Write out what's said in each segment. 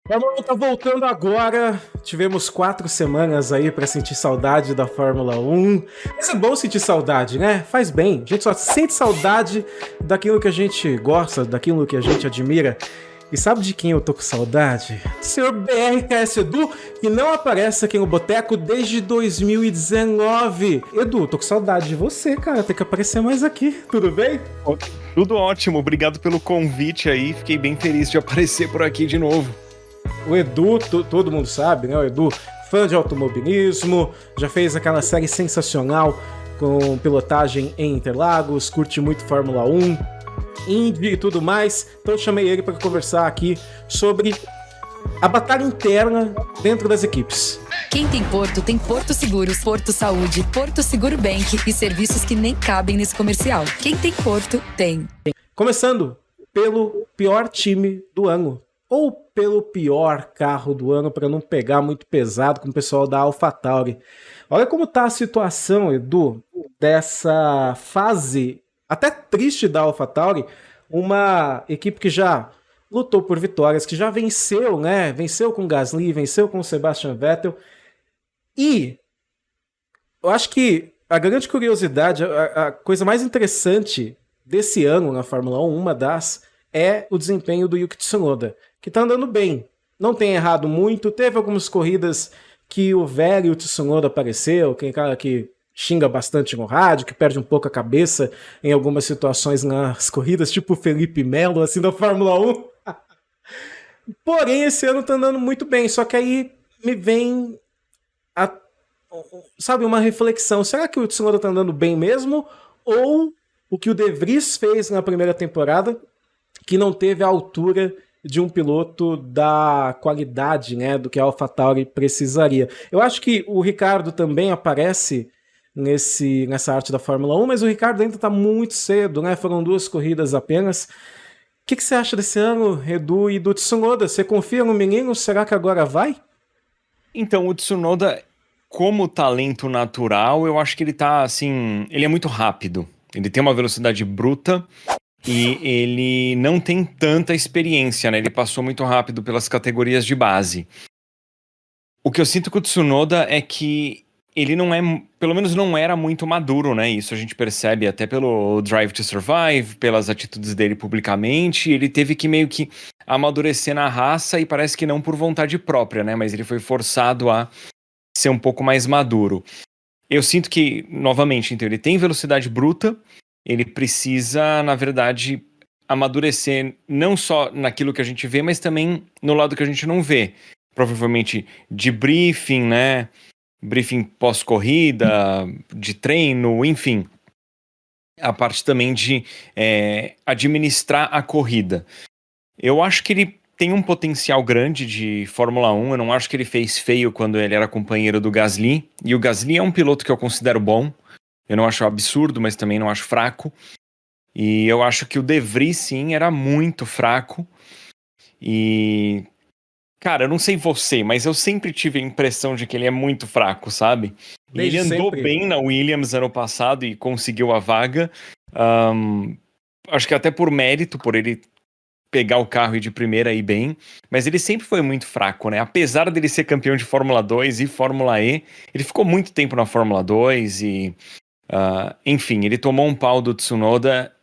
Fórmula 1 tá voltando agora. Tivemos 4 semanas aí pra sentir saudade da Fórmula 1. Mas é bom sentir saudade, né? Faz bem. A gente só sente saudade daquilo que a gente gosta, daquilo que a gente admira. E sabe de quem eu tô com saudade? Do senhor BRKS Edu, que não aparece aqui no Boteco desde 2019. Edu, tô com saudade de você, cara. Tem que aparecer mais aqui. Tudo bem? Tudo ótimo. Obrigado pelo convite aí. Fiquei bem feliz de aparecer por aqui de novo. O Edu, todo mundo sabe, né? O Edu, fã de automobilismo, já fez aquela série sensacional com pilotagem em Interlagos, curte muito Fórmula 1, Indy e tudo mais. Então eu chamei ele para conversar aqui sobre a batalha interna dentro das equipes. Quem tem Porto, tem Porto Seguros, Porto Saúde, Porto Seguro Bank e serviços que nem cabem nesse comercial. Quem tem Porto, tem. Começando pelo pior time do ano. Ou pelo pior carro do ano, para não pegar muito pesado com o pessoal da AlphaTauri. Olha como tá a situação, Edu, dessa fase até triste da AlphaTauri, uma equipe que já lutou por vitórias, que já venceu, né? Venceu com Gasly, venceu com Sebastian Vettel. E eu acho que a grande curiosidade, a coisa mais interessante desse ano na Fórmula 1, uma das, é o desempenho do Yuki Tsunoda, que tá andando bem. Não tem errado muito, teve algumas corridas que o velho Tsunoda apareceu, que é um cara que xinga bastante no rádio, que perde um pouco a cabeça em algumas situações nas corridas, tipo o Felipe Melo, assim, da Fórmula 1. Porém, esse ano tá andando muito bem, só que aí me vem sabe, uma reflexão. Será que o Tsunoda tá andando bem mesmo? Ou o que o De Vries fez na primeira temporada, que não teve a altura de um piloto da qualidade, né, do que a AlphaTauri precisaria? Eu acho que o Ricardo também aparece nessa arte da Fórmula 1, mas o Ricardo ainda está muito cedo, né? Foram 2 corridas apenas. O que você acha desse ano, Edu, e do Tsunoda? Você confia no menino? Será que agora vai? Então, o Tsunoda, como talento natural, eu acho que ele tá, assim, ele é muito rápido. Ele tem uma velocidade bruta e ele não tem tanta experiência, né? Ele passou muito rápido pelas categorias de base. O que eu sinto com o Tsunoda é que ele não é, pelo menos não era muito maduro, né? Isso a gente percebe até pelo Drive to Survive, pelas atitudes dele publicamente. Ele teve que meio que amadurecer na raça e parece que não por vontade própria, né? Mas ele foi forçado a ser um pouco mais maduro. Eu sinto que, novamente, então, ele tem velocidade bruta, ele precisa, na verdade, amadurecer não só naquilo que a gente vê, mas também no lado que a gente não vê. Provavelmente de briefing, né? Briefing pós-corrida, de treino, enfim. A parte também de administrar a corrida. Eu acho que ele tem um potencial grande de Fórmula 1. Eu não acho que ele fez feio quando ele era companheiro do Gasly. E o Gasly é um piloto que eu considero bom. Eu não acho absurdo, mas também não acho fraco. E eu acho que o De Vries, sim, era muito fraco. E... cara, eu não sei você, mas eu sempre tive a impressão de que ele é muito fraco, sabe? E ele andou bem na Williams ano passado e conseguiu a vaga. Acho que até por mérito, por ele pegar o carro e de primeira ir bem. Mas ele sempre foi muito fraco, né? Apesar dele ser campeão de Fórmula 2 e Fórmula E, ele ficou muito tempo na Fórmula 2 e... enfim, ele tomou um pau do Tsunoda.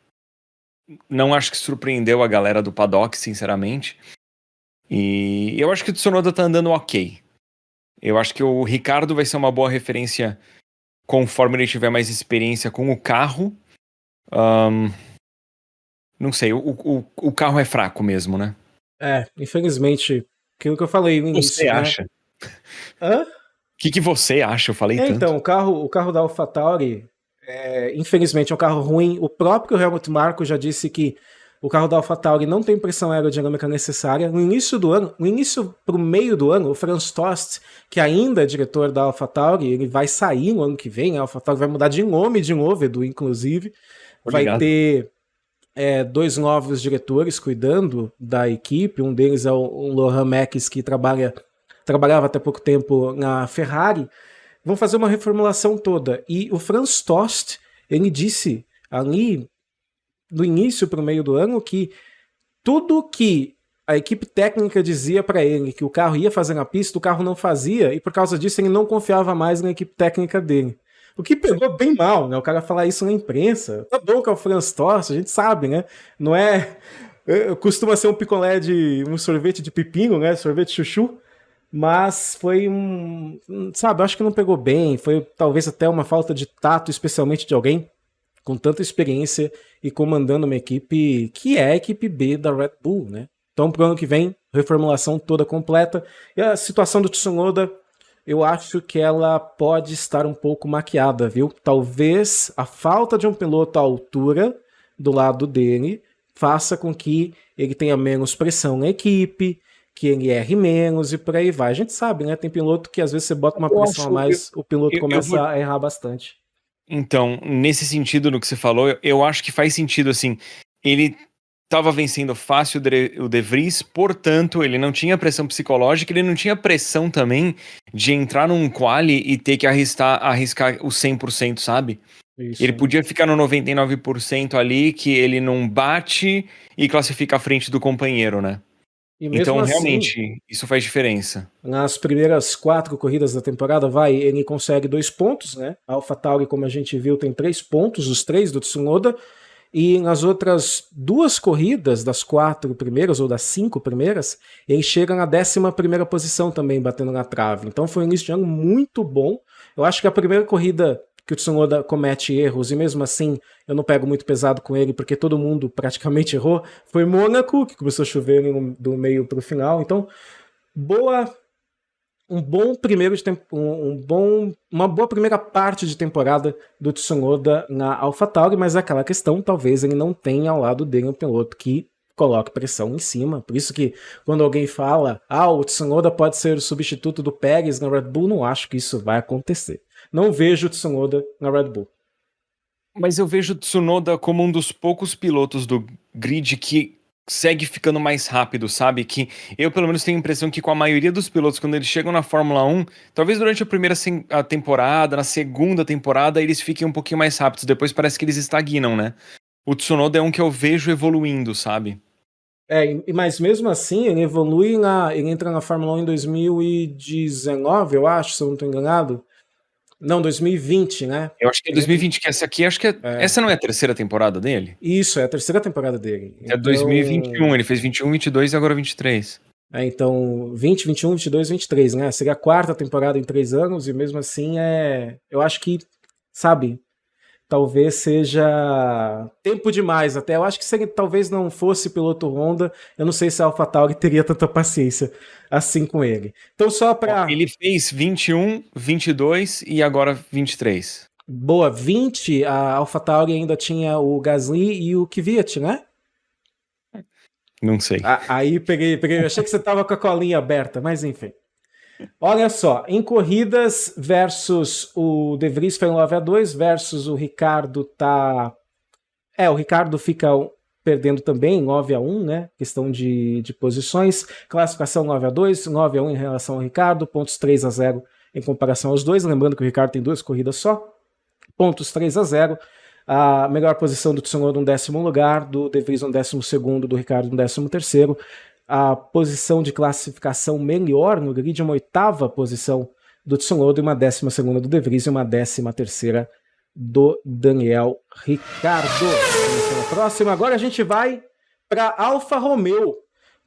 Não acho que surpreendeu a galera do paddock, sinceramente. E eu acho que o Tsunoda tá andando ok. Eu acho que o Ricardo vai ser uma boa referência conforme ele tiver mais experiência com o carro. Não sei, o carro é fraco mesmo, né? Infelizmente, aquilo que eu falei no início. Você acha? Hã? O que você acha? Eu falei tanto. Então, o carro da AlphaTauri, infelizmente, é um carro ruim. O próprio Helmut Marko já disse que o carro da AlphaTauri não tem pressão aerodinâmica necessária. No início do ano, pro meio do ano, o Franz Tost, que ainda é diretor da AlphaTauri, ele vai sair no ano que vem. A AlphaTauri vai mudar de nome de novo, Edu, inclusive. Vai ter 2 novos diretores cuidando da equipe. Um deles é o Laurent Mekies, que trabalhava até pouco tempo na Ferrari. Vão fazer uma reformulação toda. E o Franz Tost, ele disse ali, do início para o meio do ano, que tudo que a equipe técnica dizia para ele que o carro ia fazer na pista, o carro não fazia, e por causa disso ele não confiava mais na equipe técnica dele. O que pegou bem mal, né? O cara falar isso na imprensa. Tá bom que é o Franz Tost, a gente sabe, né? Não é... Costuma ser um picolé de... um sorvete de pepino, né? Sorvete chuchu. Mas foi sabe, eu acho que não pegou bem. Foi talvez até uma falta de tato, especialmente de alguém com tanta experiência e comandando uma equipe que é a equipe B da Red Bull, né? Então, pro ano que vem, reformulação toda completa. E a situação do Tsunoda, eu acho que ela pode estar um pouco maquiada, viu? Talvez a falta de um piloto à altura do lado dele faça com que ele tenha menos pressão na equipe, que ele erre menos e por aí vai. A gente sabe, né? Tem piloto que às vezes você bota uma pressão a mais, o piloto começa a errar bastante. Então, nesse sentido no que você falou, eu acho que faz sentido, assim, ele estava vencendo fácil o De Vries, portanto, ele não tinha pressão psicológica, ele não tinha pressão também de entrar num quali e ter que arriscar o 100%, sabe? Isso. Ele podia ficar no 99% ali, que ele não bate e classifica à frente do companheiro, né? Então, assim, realmente, isso faz diferença. Nas primeiras 4 corridas da temporada, ele consegue 2 pontos, né? A AlphaTauri, como a gente viu, tem 3 pontos, os 3 do Tsunoda. E nas outras 2 corridas, das 4 primeiras ou das 5 primeiras, ele chega na 11ª posição também, batendo na trave. Então foi um início de ano muito bom. Eu acho que a primeira corrida que o Tsunoda comete erros, e mesmo assim eu não pego muito pesado com ele, porque todo mundo praticamente errou, foi Mônaco, que começou a chover do meio para o final. Então, uma boa primeira parte de temporada do Tsunoda na AlphaTauri, mas é aquela questão, talvez ele não tenha ao lado dele um piloto que coloque pressão em cima. Por isso que quando alguém fala, o Tsunoda pode ser o substituto do Pérez na Red Bull, não acho que isso vai acontecer. Não vejo o Tsunoda na Red Bull. Mas eu vejo o Tsunoda como um dos poucos pilotos do grid que segue ficando mais rápido, sabe? Que eu, pelo menos, tenho a impressão que com a maioria dos pilotos, quando eles chegam na Fórmula 1, talvez durante a primeira temporada, na segunda temporada, eles fiquem um pouquinho mais rápidos. Depois parece que eles estagnam, né? O Tsunoda é um que eu vejo evoluindo, sabe? Mas mesmo assim, ele evolui ele entra na Fórmula 1 em 2019, eu acho, se eu não estou enganado. Não, 2020, né? Eu acho que é 2020, que essa aqui, acho que essa não é a terceira temporada dele? Isso, é a terceira temporada dele. É 2021, ele fez 21, 22 e agora 23. Então, 20, 21, 22, 23, né? Seria a 4ª temporada em 3 anos, e mesmo assim eu acho que, sabe, talvez seja tempo demais até. Eu acho que se ele talvez não fosse piloto Honda, eu não sei se a AlphaTauri teria tanta paciência assim com ele. Então só para... Ele fez 21, 22 e agora 23. Boa, 20, a AlphaTauri ainda tinha o Gasly e o Kvyat, né? Não sei. Aí peguei, eu achei que você tava com a colinha aberta, mas enfim. Olha só, em corridas versus o De Vries foi um 9-2 versus o Ricciardo o Ricciardo fica perdendo também 9-1, né? Questão de posições. Classificação 9-2, 9-1 em relação ao Ricciardo, pontos 3-0 em comparação aos dois. Lembrando que o Ricciardo tem 2 corridas só. Pontos 3-0. A melhor posição do Tsunoda no 10º lugar, do De Vries no 12º, do Ricciardo no 13º. A posição de classificação melhor no grid, uma 8ª posição do Tsunoda, uma 12ª do De Vries e uma 13ª do Daniel Ricciardo. Vamos na próxima. Agora a gente vai para Alfa Romeo,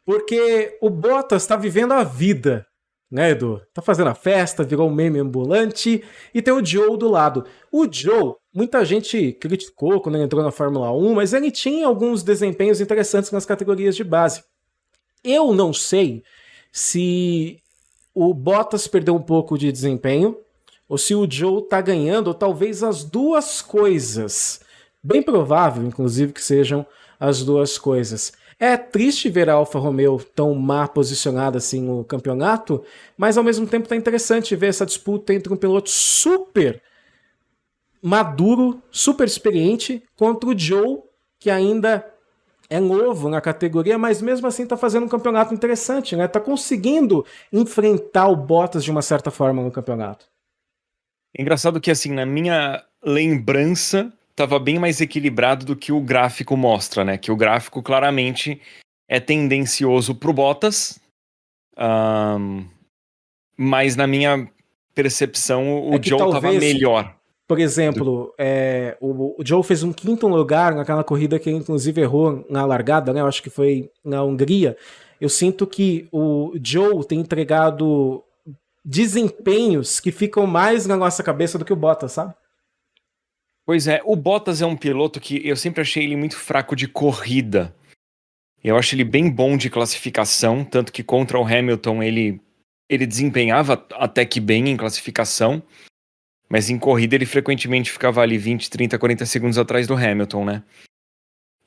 porque o Bottas está vivendo a vida, né, Edu? Tá fazendo a festa, virou um meme ambulante, e tem o Joe do lado. O Joe, muita gente criticou quando ele entrou na Fórmula 1, mas ele tinha alguns desempenhos interessantes nas categorias de base. Eu não sei se o Bottas perdeu um pouco de desempenho ou se o Joe tá ganhando, ou talvez as duas coisas. Bem provável, inclusive, que sejam as duas coisas. É triste ver a Alfa Romeo tão má posicionada assim no campeonato, mas ao mesmo tempo tá interessante ver essa disputa entre um piloto super maduro, super experiente, contra o Joe, que ainda é novo na categoria, mas mesmo assim tá fazendo um campeonato interessante, né? Tá conseguindo enfrentar o Bottas de uma certa forma no campeonato. Engraçado que, assim, na minha lembrança, tava bem mais equilibrado do que o gráfico mostra, né? Que o gráfico claramente é tendencioso pro Bottas, mas na minha percepção o Joe estava melhor. Por exemplo, o Joe fez um 5º lugar naquela corrida que ele inclusive errou na largada, né? Eu acho que foi na Hungria. Eu sinto que o Joe tem entregado desempenhos que ficam mais na nossa cabeça do que o Bottas, sabe? Pois é, o Bottas é um piloto que eu sempre achei ele muito fraco de corrida. Eu acho ele bem bom de classificação, tanto que contra o Hamilton ele desempenhava até que bem em classificação, mas em corrida ele frequentemente ficava ali 20, 30, 40 segundos atrás do Hamilton, né?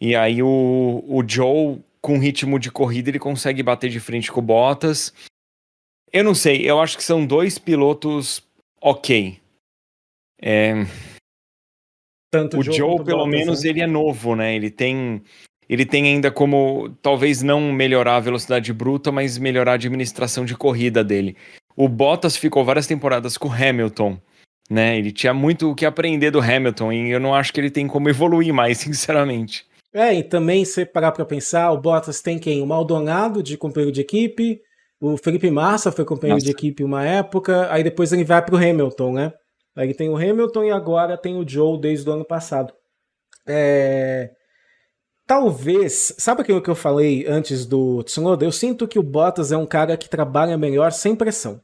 E aí o Joe, com ritmo de corrida, ele consegue bater de frente com o Bottas. Eu não sei, eu acho que são 2 pilotos ok. Tanto o Joe pelo Bottas, menos, né? ele é novo, né? Ele tem ainda como, talvez não melhorar a velocidade bruta, mas melhorar a administração de corrida dele. O Bottas ficou várias temporadas com o Hamilton, né? Ele tinha muito o que aprender do Hamilton e eu não acho que ele tem como evoluir mais, sinceramente. E também, se parar pra pensar, o Bottas tem quem? O Maldonado, de companheiro de equipe, o Felipe Massa foi companheiro de equipe uma época, aí depois ele vai pro Hamilton, né? Aí tem o Hamilton e agora tem o Joe desde o ano passado. Talvez, sabe aquilo que eu falei antes do Tsunoda? Eu sinto que o Bottas é um cara que trabalha melhor sem pressão.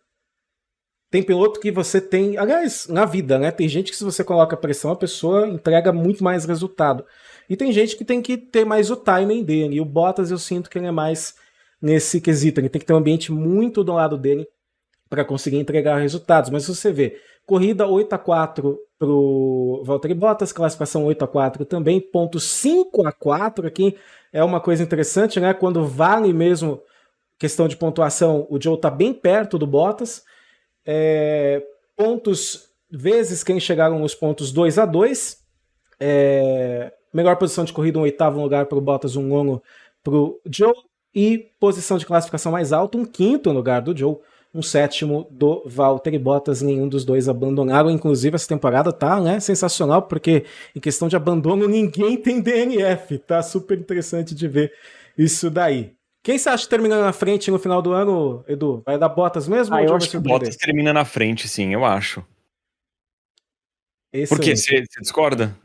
Tem piloto que você tem, aliás, na vida, né? Tem gente que se você coloca pressão, a pessoa entrega muito mais resultado. E tem gente que tem que ter mais o timing dele. E o Bottas eu sinto que ele é mais nesse quesito. Ele tem que ter um ambiente muito do lado dele para conseguir entregar resultados. Mas se você vê, corrida 8-4 pro Valtteri Bottas, classificação 8-4 também, ponto 5-4 aqui é uma coisa interessante, né? Quando vale mesmo questão de pontuação, o Joe tá bem perto do Bottas. Pontos, vezes quem chegaram nos pontos 2-2. Melhor posição de corrida, um 8º lugar para o Bottas, um 9º para o Joe. E posição de classificação mais alta, um 5º lugar do Joe, um 7º do Valtteri Bottas. Nenhum dos dois abandonaram. Inclusive, essa temporada tá, né, sensacional, porque em questão de abandono, ninguém tem DNF. Tá super interessante de ver isso daí. Quem você acha que termina na frente no final do ano, Edu? Vai dar Bottas mesmo? Ou eu acho que o Bottas termina na frente, sim, eu acho. Excelente. Por quê? Você discorda?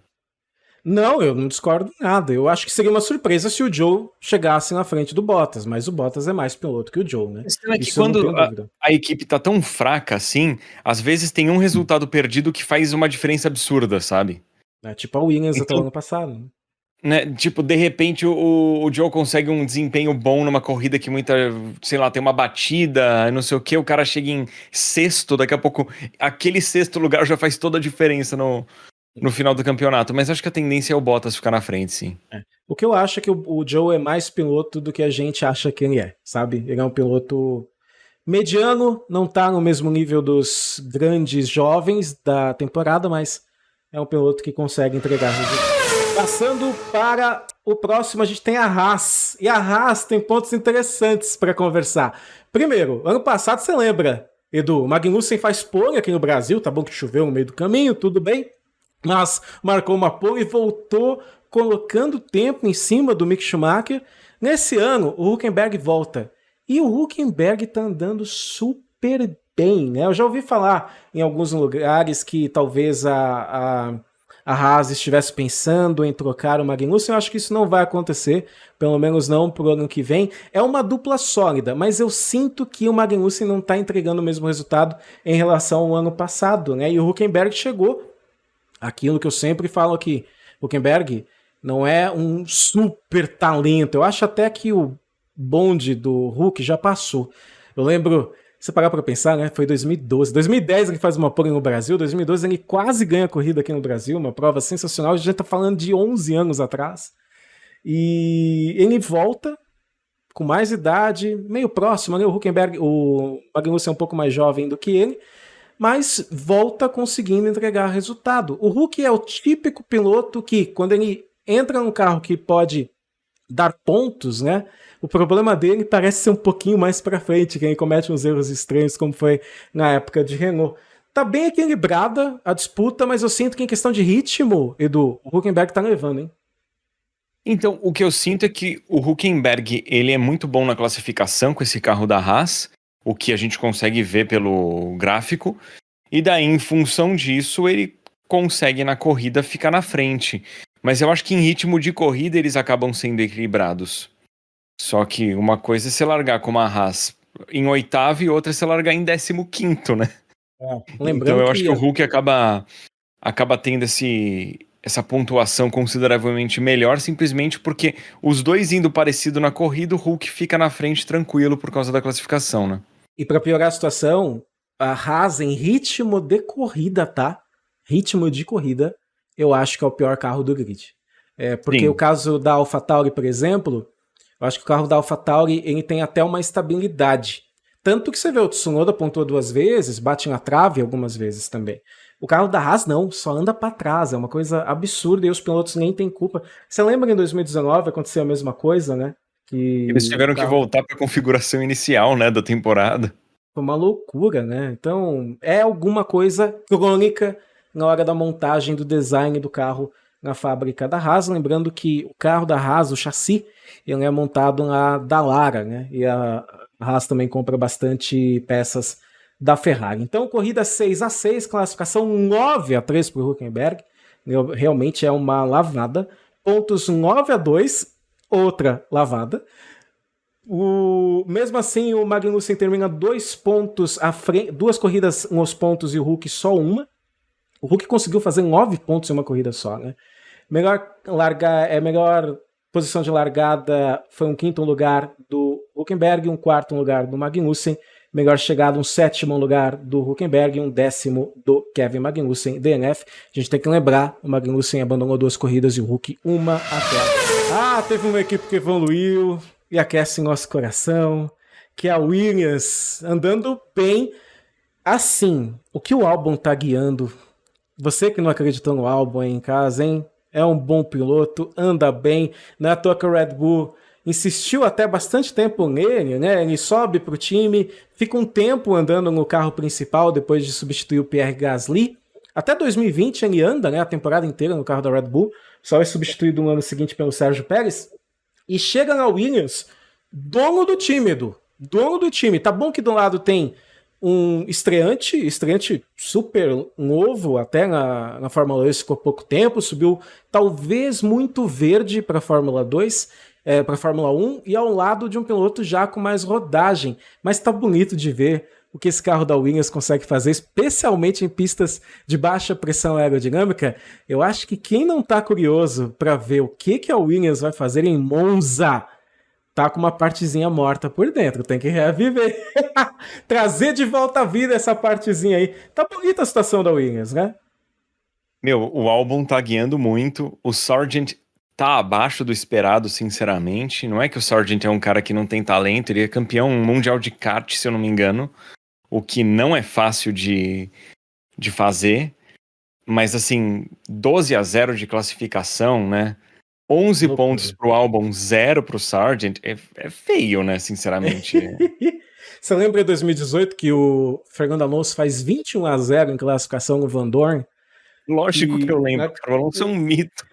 Não, eu não discordo nada. Eu acho que seria uma surpresa se o Joe chegasse na frente do Bottas, mas o Bottas é mais piloto que o Joe, né? Isso quando a equipe tá tão fraca assim, às vezes tem um resultado perdido que faz uma diferença absurda, sabe? Tipo a Williams até o ano passado, né? Tipo, de repente o Joe consegue um desempenho bom numa corrida que sei lá, tem uma batida, não sei o que, o cara chega em 6º, daqui a pouco aquele 6º lugar já faz toda a diferença no final do campeonato, mas acho que a tendência é o Bottas ficar na frente, sim. O que eu acho é que o Joe é mais piloto do que a gente acha que ele é, sabe? Ele é um piloto mediano, não tá no mesmo nível dos grandes jovens da temporada, mas é um piloto que consegue entregar resultados. Passando para o próximo, a gente tem a Haas. E a Haas tem pontos interessantes para conversar. Primeiro, ano passado, você lembra, Edu, o Magnussen faz pole aqui no Brasil, tá bom que choveu no meio do caminho, tudo bem, mas marcou uma pole e voltou colocando tempo em cima do Mick Schumacher. Nesse ano, o Hülkenberg volta. E o Hülkenberg tá andando super bem, né? Eu já ouvi falar em alguns lugares que talvez a Haas estivesse pensando em trocar o Magnussen. Eu acho que isso não vai acontecer, pelo menos não pro ano que vem. É uma dupla sólida, mas eu sinto que o Magnussen não está entregando o mesmo resultado em relação ao ano passado, né? E o Hülkenberg chegou, aquilo que eu sempre falo aqui, o Hülkenberg não é um super talento. Eu acho até que o bonde do Hulk já passou. Eu lembro, se parar para pensar, né? Foi 2012. 2010 ele faz uma pole no Brasil, 2012 ele quase ganha a corrida aqui no Brasil, uma prova sensacional. A gente tá falando de 11 anos atrás. E ele volta com mais idade, meio próximo, né? O Hülkenberg, o Magnussen é um pouco mais jovem do que ele, mas volta conseguindo entregar resultado. O Hulk é o típico piloto que, quando ele entra num carro que pode dar pontos, né? O problema dele parece ser um pouquinho mais pra frente, que ele comete uns erros estranhos, como foi na época de Renault. Tá bem equilibrada a disputa, mas eu sinto que em questão de ritmo, Edu, o Hülkenberg tá levando, hein? Então, o que eu sinto é que o Hülkenberg, ele é muito bom na classificação com esse carro da Haas, o que a gente consegue ver pelo gráfico, e daí, em função disso, ele consegue na corrida ficar na frente. Mas eu acho que em ritmo de corrida eles acabam sendo equilibrados. Só que uma coisa é você largar com uma Haas em oitavo e outra é você largar em 15º, né? Lembrando Então eu acho que que o Hulk acaba tendo essa pontuação consideravelmente melhor, simplesmente porque os dois indo parecido na corrida, o Hulk fica na frente tranquilo por causa da classificação, né? E para piorar a situação, a Haas em ritmo de corrida, tá? Ritmo de corrida, eu acho que é o pior carro do grid. Porque Sim. o caso da AlphaTauri, por exemplo, eu acho que o carro da AlphaTauri ele tem até uma estabilidade. Tanto que você vê o Tsunoda pontuou 2 vezes, bate na trave algumas vezes também. O carro da Haas não, só anda para trás, é uma coisa absurda e os pilotos nem têm culpa. Você lembra em 2019 aconteceu a mesma coisa, né? Que Eles tiveram que voltar para a configuração inicial, né, da temporada. foi uma loucura, né? Então, é alguma coisa crônica na hora da montagem do design do carro na fábrica da Haas. Lembrando que o carro da Haas, o chassi, ele é montado na Dallara, né? E a Haas também compra bastante peças da Ferrari. Então, corrida 6-6, classificação 9-3 para o Hülkenberg. Realmente é uma lavada. Pontos 9-2, outra lavada. Mesmo assim, o Magnussen termina 2 pontos à frente, 2 corridas nos pontos e o Hulk só uma. O Hulk conseguiu fazer 9 pontos em uma corrida só, né? Melhor posição de largada foi um 5º lugar do Hülkenberg, um 4º lugar do Magnussen. Melhor chegada, um 7º lugar do Hülkenberg e um 10º do Kevin Magnussen, DNF. A gente tem que lembrar, o Magnussen abandonou 2 corridas e o Hulk uma até. Teve uma equipe que evoluiu e aquece nosso coração, que é a Williams, andando bem. Assim, o que o Albon tá guiando, você que não acreditou no Albon aí em casa, hein? É um bom piloto, anda bem, não é à toa que o Red Bull insistiu até bastante tempo nele, né? Ele sobe pro time, fica um tempo andando no carro principal depois de substituir o Pierre Gasly. Até 2020 ele anda, né? A temporada inteira no carro da Red Bull, só é substituído no ano seguinte pelo Sérgio Pérez. E chega na Williams, dono do time, Edu. Dono do time. Tá bom que do lado tem um estreante super novo, até na Fórmula 2 ficou pouco tempo, subiu talvez muito verde para a Fórmula 2, para a Fórmula 1, e ao lado de um piloto já com mais rodagem. Mas tá bonito de ver o que esse carro da Williams consegue fazer, especialmente em pistas de baixa pressão aerodinâmica. Eu acho que quem não tá curioso para ver o que a Williams vai fazer em Monza, tá com uma partezinha morta por dentro, tem que reviver. Trazer de volta à vida essa partezinha aí. Tá bonita a situação da Williams, né? Meu, o Albon tá guiando muito, o Sargent tá abaixo do esperado, sinceramente. Não é que o Sargent é um cara que não tem talento, ele é campeão mundial de kart, se eu não me engano, o que não é fácil de fazer, mas assim, 12-0 de classificação, né? 11 pontos pro Albon, 0 pro Sargent, é feio, né, sinceramente. Você lembra em 2018 que o Fernando Alonso faz 21-0 em classificação no Van Dorn? Lógico que eu lembro, o Alonso é um mito.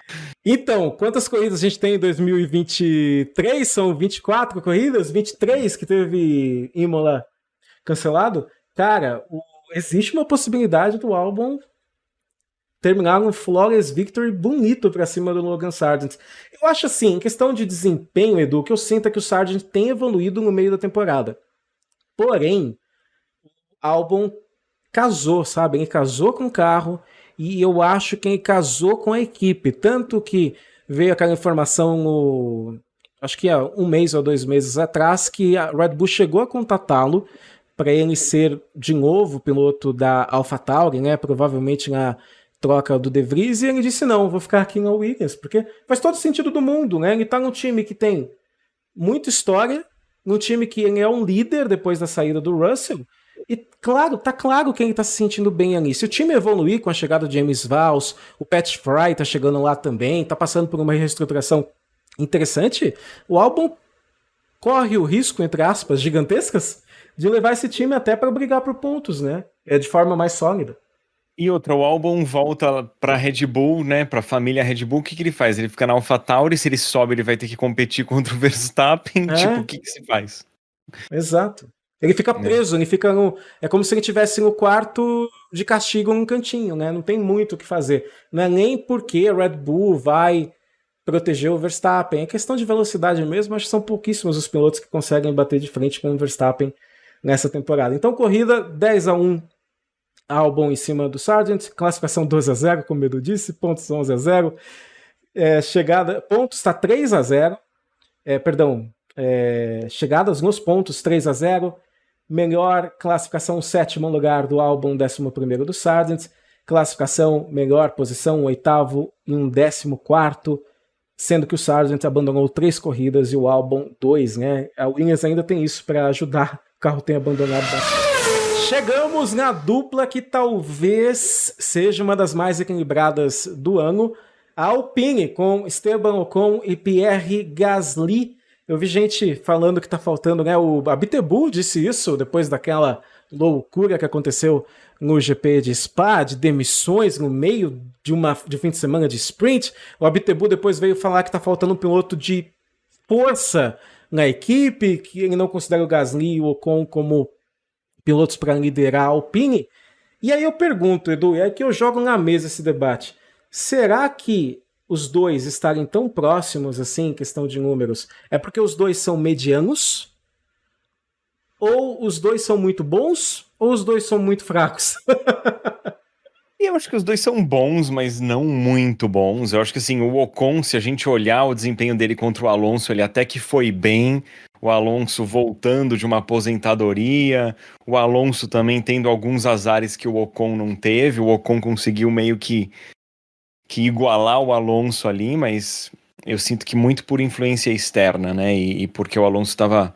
Então, quantas corridas a gente tem em 2023? São 24 corridas? 23 que teve Imola cancelado? Cara, existe uma possibilidade do Albon terminar um flawless victory bonito pra cima do Logan Sargent. Eu acho assim, em questão de desempenho, Edu, que eu sinto é que o Sargent tem evoluído no meio da temporada. Porém, o Albon casou, sabe? Ele casou com o carro e eu acho que ele casou com a equipe. Tanto que veio aquela informação acho que há 1 mês ou 2 meses atrás, que a Red Bull chegou a contatá-lo para ele ser de novo piloto da AlphaTauri, né? Provavelmente na troca do De Vries, e ele disse não, vou ficar aqui na Williams, porque faz todo sentido do mundo, né? Ele tá num time que tem muita história, num time que ele é um líder depois da saída do Russell, e claro, tá claro que ele tá se sentindo bem ali. Se o time evoluir com a chegada de James Vowles, o Pat Fry tá chegando lá também, tá passando por uma reestruturação interessante, o Albon corre o risco, entre aspas, gigantescas, de levar esse time até para brigar por pontos, né? De forma mais sólida. E outra, o Albon volta pra Red Bull, né? Pra família Red Bull, o que ele faz? Ele fica na AlphaTauri, se ele sobe, ele vai ter que competir contra o Verstappen. Tipo, o que se faz? Exato. Ele fica preso, ele fica no. É como se ele estivesse no quarto de castigo num cantinho, né? Não tem muito o que fazer. Não é nem porque a Red Bull vai proteger o Verstappen. É questão de velocidade mesmo, acho que são pouquíssimos os pilotos que conseguem bater de frente com o Verstappen nessa temporada. Então, corrida 10-1, Albon em cima do Sargent, classificação 2-0, como o Edu disse, pontos 11-0. Chegada, pontos está 3-0. Chegadas nos pontos 3-0. Melhor classificação, 7º lugar do Albon, 11º do Sargent. Classificação, melhor posição, 8º e 14º, sendo que o Sargent abandonou 3 corridas e o Albon 2, né? A Williams ainda tem isso para ajudar, o carro tem abandonado bastante. Chegamos na dupla que talvez seja uma das mais equilibradas do ano, a Alpine, com Esteban Ocon e Pierre Gasly. Eu vi gente falando que tá faltando, né? A Abiteboul disse isso depois daquela loucura que aconteceu no GP de Spa, de demissões no meio de fim de semana de sprint. O Abiteboul depois veio falar que tá faltando um piloto de força na equipe, que ele não considera o Gasly e o Ocon como pilotos para liderar a Alpine. E aí eu pergunto, Edu, e aí que eu jogo na mesa esse debate. Será que os dois estarem tão próximos assim, em questão de números, é porque os dois são medianos? Ou os dois são muito bons? Ou os dois são muito fracos? E eu acho que os dois são bons, mas não muito bons. Eu acho que assim, o Ocon, se a gente olhar o desempenho dele contra o Alonso, ele até que foi bem. O Alonso voltando de uma aposentadoria. O Alonso também tendo alguns azares que o Ocon não teve. O Ocon conseguiu meio que igualar o Alonso ali, mas eu sinto que muito por influência externa, né? E porque o Alonso estava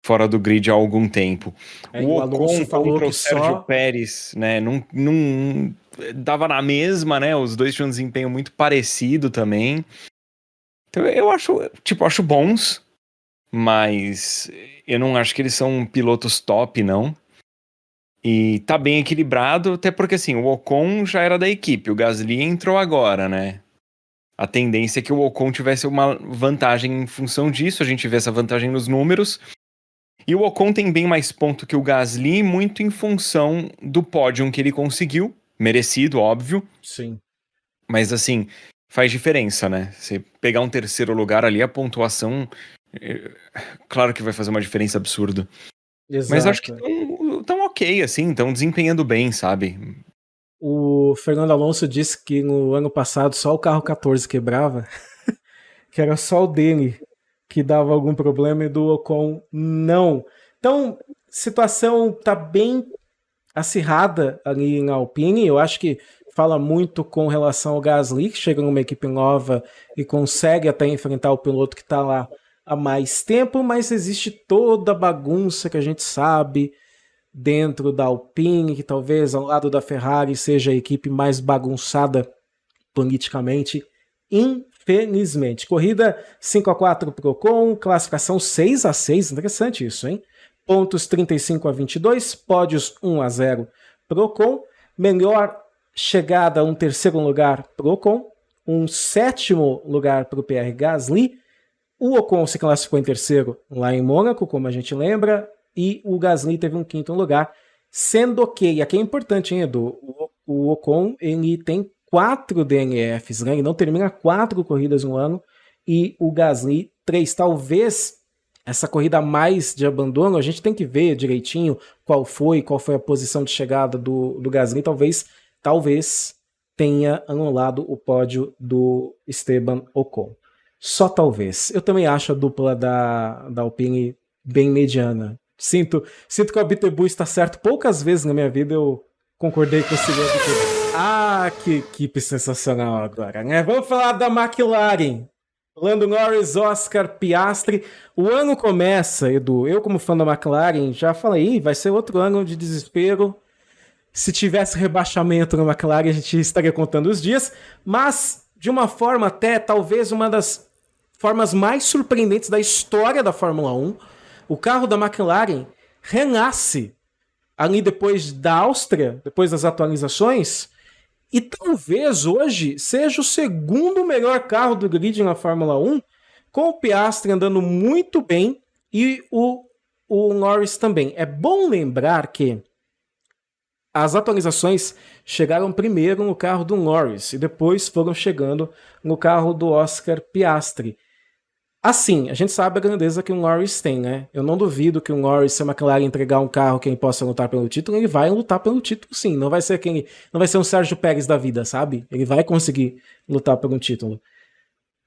fora do grid há algum tempo. O Ocon contra o Sérgio Pérez, né? Não dava na mesma, né? Os dois tinham um desempenho muito parecido também. Então eu acho bons, mas eu não acho que eles são pilotos top, não. E tá bem equilibrado, até porque assim, o Ocon já era da equipe, o Gasly entrou agora, né? A tendência é que o Ocon tivesse uma vantagem em função disso, a gente vê essa vantagem nos números. E o Ocon tem bem mais ponto que o Gasly, muito em função do pódio que ele conseguiu, merecido, óbvio. Sim. Mas assim, faz diferença, né? Você pegar um 3º lugar ali, a pontuação, claro que vai fazer uma diferença absurda. Exato. Mas acho que estão ok, assim, estão desempenhando bem, sabe? O Fernando Alonso disse que no ano passado só o carro 14 quebrava, que era só o dele que dava algum problema e do Ocon não. Então, situação tá bem acirrada ali na Alpine. Eu acho que fala muito com relação ao Gasly, que chega numa equipe nova e consegue até enfrentar o piloto que tá lá há mais tempo, mas existe toda a bagunça que a gente sabe dentro da Alpine, que talvez ao lado da Ferrari seja a equipe mais bagunçada politicamente, infelizmente. Corrida 5-4 pro Ocon, classificação 6-6, interessante isso, hein? Pontos 35-22, pódios 1-0 pro Ocon, melhor chegada, um 3º lugar pro Ocon, um 7º lugar pro Pierre Gasly. O Ocon se classificou em 3º lá em Mônaco, como a gente lembra, e o Gasly teve um 5º lugar, sendo que, aqui é importante, hein, Edu, o Ocon ele tem 4 DNFs, né? Ele não termina 4 corridas no ano, e o Gasly 3. Talvez essa corrida mais de abandono, a gente tem que ver direitinho qual foi a posição de chegada do Gasly, talvez tenha anulado o pódio do Esteban Ocon. Só talvez. Eu também acho a dupla da Alpine bem mediana. Sinto que o Abiteboul está certo. Poucas vezes na minha vida eu concordei com o Abiteboul. Ah, que equipe sensacional agora, né? Vamos falar da McLaren. Lando Norris, Oscar Piastri. O ano começa, Edu. Eu, como fã da McLaren, já falei, vai ser outro ano de desespero. Se tivesse rebaixamento na McLaren, a gente estaria contando os dias. Mas, de uma forma até, talvez uma das formas mais surpreendentes da história da Fórmula 1, o carro da McLaren renasce ali depois da Áustria, depois das atualizações, E talvez hoje seja o segundo melhor carro do grid na Fórmula 1, com o Piastri andando muito bem e o Norris também. É bom lembrar que as atualizações chegaram primeiro no carro do Norris e depois foram chegando no carro do Oscar Piastri. Assim, a gente sabe a grandeza que o Norris tem, né? Eu não duvido que o Norris, se a McLaren entregar um carro que ele possa lutar pelo título, ele vai lutar pelo título sim. Não vai ser um Sérgio Pérez da vida, sabe? Ele vai conseguir lutar pelo título.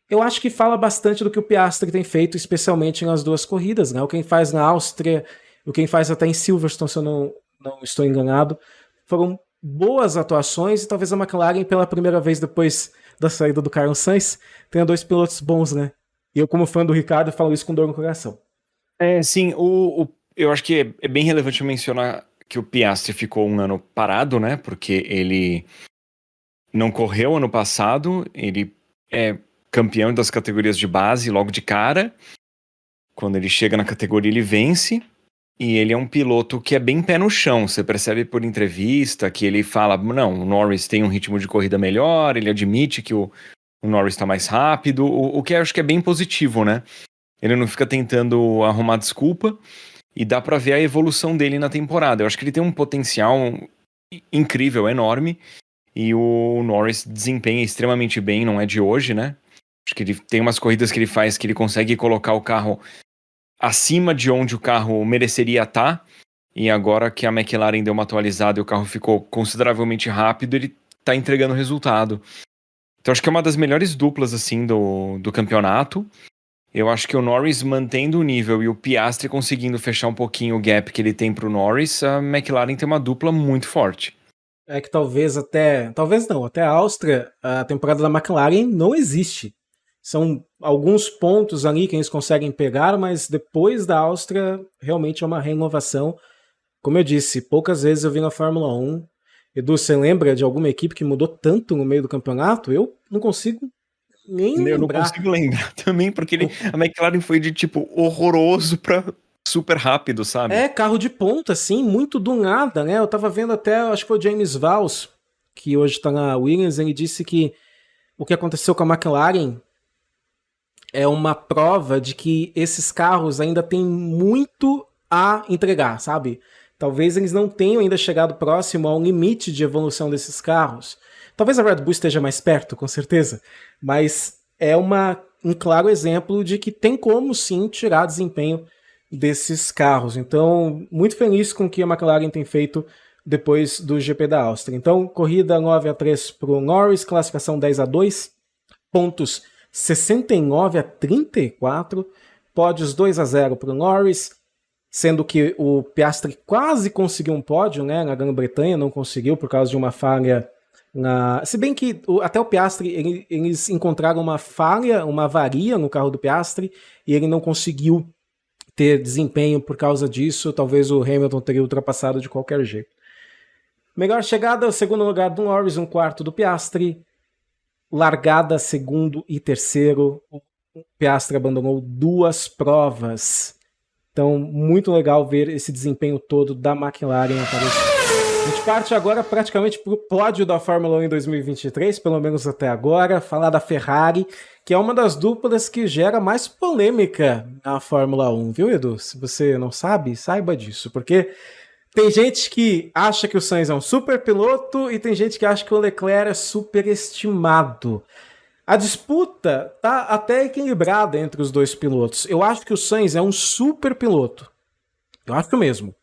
Eu acho que fala bastante do que o Piastri tem feito, especialmente nas duas corridas, né? O que ele faz na Áustria, o que ele faz até em Silverstone, se eu não estou enganado, foram boas atuações e talvez a McLaren, pela primeira vez depois da saída do Carlos Sainz, tenha dois pilotos bons, né? E eu, como fã do Ricardo, falo isso com dor no coração. Sim, eu acho que é bem relevante mencionar que o Piastri ficou um ano parado, né? Porque ele não correu ano passado, ele é campeão das categorias de base logo de cara. Quando ele chega na categoria, ele vence. E ele é um piloto que é bem pé no chão. Você percebe por entrevista que ele fala, não, o Norris tem um ritmo de corrida melhor, ele admite que o Norris está mais rápido, o que eu acho que é bem positivo, né? Ele não fica tentando arrumar desculpa e dá pra ver a evolução dele na temporada. Eu acho que ele tem um potencial incrível, enorme, e o Norris desempenha extremamente bem, não é de hoje, né? Acho que ele tem umas corridas que ele faz que ele consegue colocar o carro acima de onde o carro mereceria estar, e agora que a McLaren deu uma atualizada e o carro ficou consideravelmente rápido, ele tá entregando resultado. Então acho que é uma das melhores duplas assim do campeonato. Eu acho que o Norris mantendo o nível e o Piastri conseguindo fechar um pouquinho o gap que ele tem pro Norris, a McLaren tem uma dupla muito forte. É que talvez até a Áustria, a temporada da McLaren não existe. São alguns pontos ali que eles conseguem pegar, mas depois da Áustria realmente é uma renovação. Como eu disse, poucas vezes eu vi na Fórmula 1. Edu, você lembra de alguma equipe que mudou tanto no meio do campeonato? Eu não consigo nem lembrar. Eu não consigo lembrar também, porque a McLaren foi de tipo horroroso pra super rápido, sabe? É, carro de ponta, assim, muito do nada, né? Eu tava vendo até, acho que foi o James Vowles, que hoje tá na Williams, ele disse que o que aconteceu com a McLaren é uma prova de que esses carros ainda têm muito a entregar, sabe? Talvez eles não tenham ainda chegado próximo ao limite de evolução desses carros. Talvez a Red Bull esteja mais perto, com certeza, mas é um claro exemplo de que tem como sim tirar desempenho desses carros. Então, muito feliz com o que a McLaren tem feito depois do GP da Áustria. Então, corrida 9-3 para o Norris, classificação 10-2, pontos 69-34, pódios 2-0 para o Norris, sendo que o Piastri quase conseguiu um pódio, né, na Grã-Bretanha, não conseguiu por causa de uma falha se bem que até o Piastri, eles encontraram uma falha, uma avaria no carro do Piastri, e ele não conseguiu ter desempenho por causa disso. Talvez o Hamilton teria ultrapassado de qualquer jeito. Melhor chegada, o segundo lugar do Norris, um quarto do Piastri. Largada, segundo e terceiro. O Piastri abandonou 2 provas. Então, muito legal ver esse desempenho todo da McLaren aparecer. A gente parte agora praticamente para o pódio da Fórmula 1 em 2023, pelo menos até agora, falar da Ferrari, que é uma das duplas que gera mais polêmica na Fórmula 1, viu, Edu? Se você não sabe, saiba disso, porque tem gente que acha que o Sainz é um super piloto e tem gente que acha que o Leclerc é superestimado. A disputa tá até equilibrada entre os dois pilotos. Eu acho que o Sainz é um super piloto. Eu acho mesmo.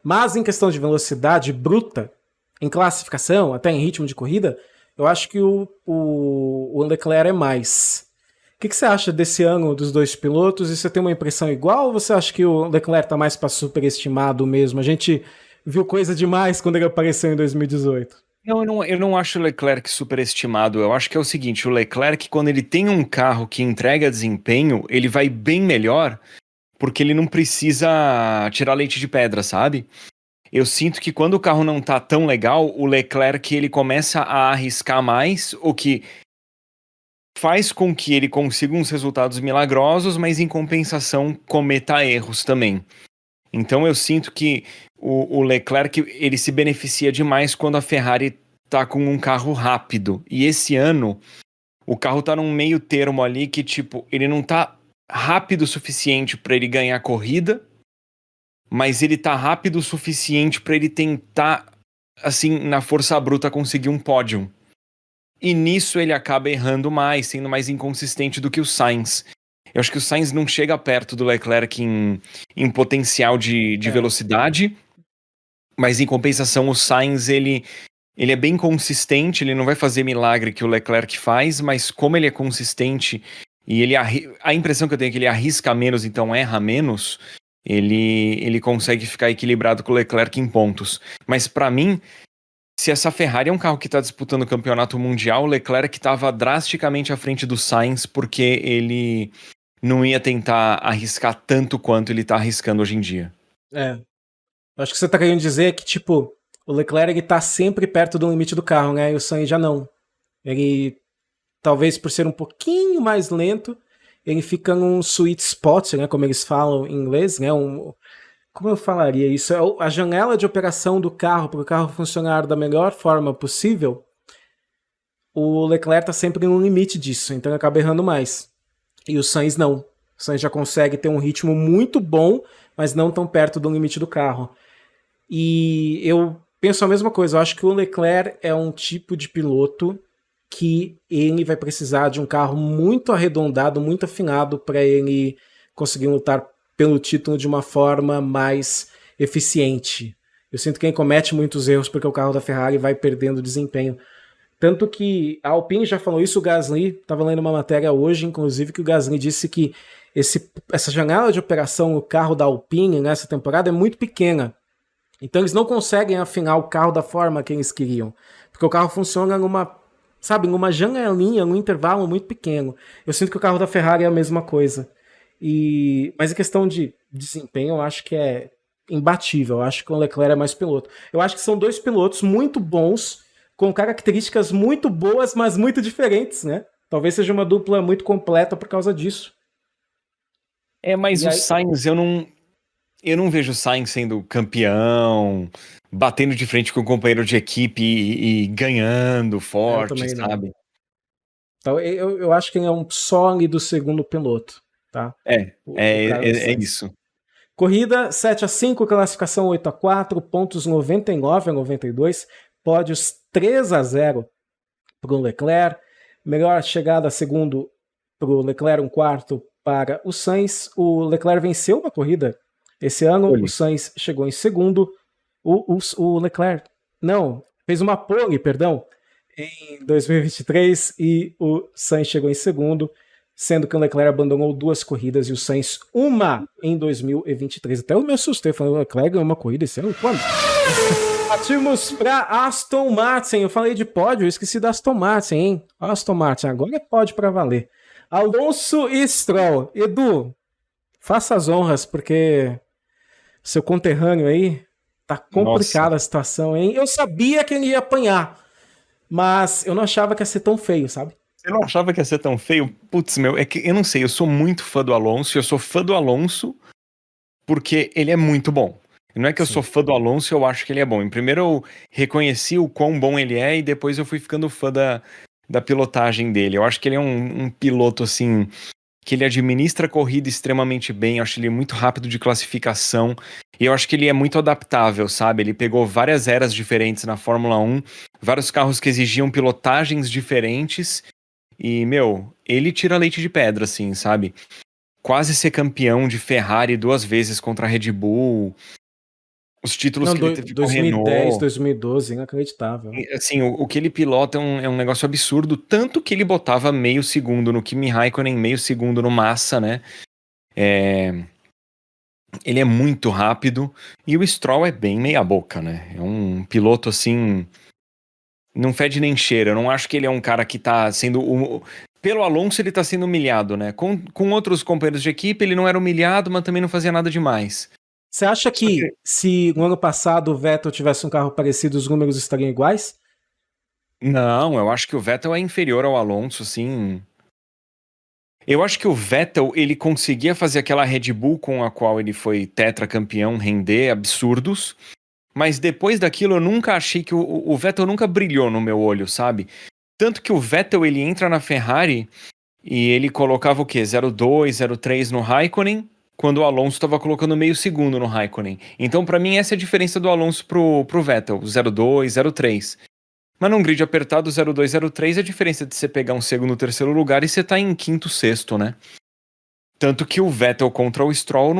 Mas em questão de velocidade bruta, em classificação, até em ritmo de corrida, eu acho que o Leclerc é mais. O que você acha desse ano dos dois pilotos? E você tem uma impressão igual ou você acha que o Leclerc tá mais para superestimado mesmo? A gente viu coisa demais quando ele apareceu em 2018. Não, eu não acho o Leclerc superestimado. Eu acho que é o seguinte, o Leclerc, quando ele tem um carro que entrega desempenho, ele vai bem melhor, porque ele não precisa tirar leite de pedra, sabe? Eu sinto que quando o carro não tá tão legal, o Leclerc ele começa a arriscar mais, o que faz com que ele consiga uns resultados milagrosos, mas em compensação cometa erros também. Então eu sinto que o Leclerc ele se beneficia demais quando a Ferrari tá com um carro rápido. E esse ano, o carro tá num meio termo ali que, tipo, ele não tá rápido o suficiente pra ele ganhar a corrida, mas ele tá rápido o suficiente pra ele tentar, assim, na força bruta, conseguir um pódio. E nisso ele acaba errando mais, sendo mais inconsistente do que o Sainz. Eu acho que o Sainz não chega perto do Leclerc em potencial de velocidade, mas em compensação o Sainz, ele é bem consistente, ele não vai fazer milagre que o Leclerc faz, mas como ele é consistente e a impressão que eu tenho é que ele arrisca menos, então erra menos, ele consegue ficar equilibrado com o Leclerc em pontos. Mas pra mim, se essa Ferrari é um carro que está disputando o campeonato mundial, o Leclerc estava drasticamente à frente do Sainz, porque ele não ia tentar arriscar tanto quanto ele tá arriscando hoje em dia. Acho que você tá querendo dizer que, tipo, o Leclerc tá sempre perto do limite do carro, né? E o Sainz já não. Ele, talvez por ser um pouquinho mais lento, ele fica num sweet spot, né? Como eles falam em inglês, né? Como eu falaria isso? A janela de operação do carro para o carro funcionar da melhor forma possível, o Leclerc tá sempre no limite disso, então ele acaba errando mais. E o Sainz não. O Sainz já consegue ter um ritmo muito bom, mas não tão perto do limite do carro. E eu penso a mesma coisa. Eu acho que o Leclerc é um tipo de piloto que ele vai precisar de um carro muito arredondado, muito afinado para ele conseguir lutar pelo título de uma forma mais eficiente. Eu sinto que ele comete muitos erros porque o carro da Ferrari vai perdendo desempenho. Tanto que a Alpine já falou isso, o Gasly, estava lendo uma matéria hoje, inclusive, que o Gasly disse que essa janela de operação no carro da Alpine nessa temporada é muito pequena. Então eles não conseguem afinar o carro da forma que eles queriam. Porque o carro funciona numa janelinha, num intervalo muito pequeno. Eu sinto que o carro da Ferrari é a mesma coisa. Mas em questão de desempenho, eu acho que é imbatível. Eu acho que o Leclerc é mais piloto. Eu acho que são dois pilotos muito bons, com características muito boas, mas muito diferentes, né? Talvez seja uma dupla muito completa por causa disso. Mas o Sainz, eu não vejo o Sainz sendo campeão, batendo de frente com o companheiro de equipe e ganhando forte, sabe? Então, eu acho que ele é um sólido segundo piloto, tá? É isso. Corrida 7-5, classificação 8-4, pontos 99 a 92, pódios 3-0 para o Leclerc, melhor chegada segundo para o Leclerc, um quarto para o Sainz. O Leclerc venceu uma corrida esse ano, o Sainz chegou em segundo, o Leclerc, não, fez uma pole, perdão, em 2023 e o Sainz chegou em segundo, sendo que o Leclerc abandonou 2 corridas e o Sainz uma em 2023. Até eu me assustei, falando, o Leclerc ganhou uma corrida esse ano? Quando? Partimos para Aston Martin. Eu falei de pódio, eu esqueci da Aston Martin, hein? Aston Martin, agora é pódio para valer. Alonso e Stroll. Edu, faça as honras, porque seu conterrâneo aí tá complicada a situação, hein? Eu sabia que ele ia apanhar, mas eu não achava que ia ser tão feio, sabe? Você não achava que ia ser tão feio? Putz, é que eu não sei, eu sou muito fã do Alonso, eu sou fã do Alonso porque ele é muito bom. Não é que eu sou fã do Alonso, eu acho que ele é bom. Primeiro eu reconheci o quão bom ele é e depois eu fui ficando fã da pilotagem dele. Eu acho que ele é um piloto, assim, que ele administra a corrida extremamente bem, eu acho ele muito rápido de classificação e eu acho que ele é muito adaptável, sabe? Ele pegou várias eras diferentes na Fórmula 1, vários carros que exigiam pilotagens diferentes e, ele tira leite de pedra, assim, sabe? Quase ser campeão de Ferrari 2 vezes contra a Red Bull, os títulos que ele teve 2010, com Renault. 2012, inacreditável. Assim, o que ele pilota é um negócio absurdo, tanto que ele botava meio segundo no Kimi Raikkonen, meio segundo no Massa, né? Ele é muito rápido, e o Stroll é bem meia boca, né? É um piloto, assim, não fede nem cheira. Eu não acho que ele é um cara que tá sendo... Pelo Alonso ele tá sendo humilhado, né? Com outros companheiros de equipe ele não era humilhado, mas também não fazia nada demais. Você acha que se no ano passado o Vettel tivesse um carro parecido, os números estariam iguais? Não, eu acho que o Vettel é inferior ao Alonso, assim. Eu acho que o Vettel, ele conseguia fazer aquela Red Bull com a qual ele foi tetracampeão render absurdos, mas depois daquilo eu nunca achei que o Vettel nunca brilhou no meu olho, sabe? Tanto que o Vettel, ele entra na Ferrari e ele colocava o quê? 0,2, 0,3 no Raikkonen, quando o Alonso estava colocando meio segundo no Raikkonen. Então, pra mim, essa é a diferença do Alonso pro Vettel, 0,2, 0,3. Mas num grid apertado, 0,2, 0,3 é a diferença de você pegar um segundo, terceiro lugar e você tá em quinto, sexto, né? Tanto que o Vettel contra o Stroll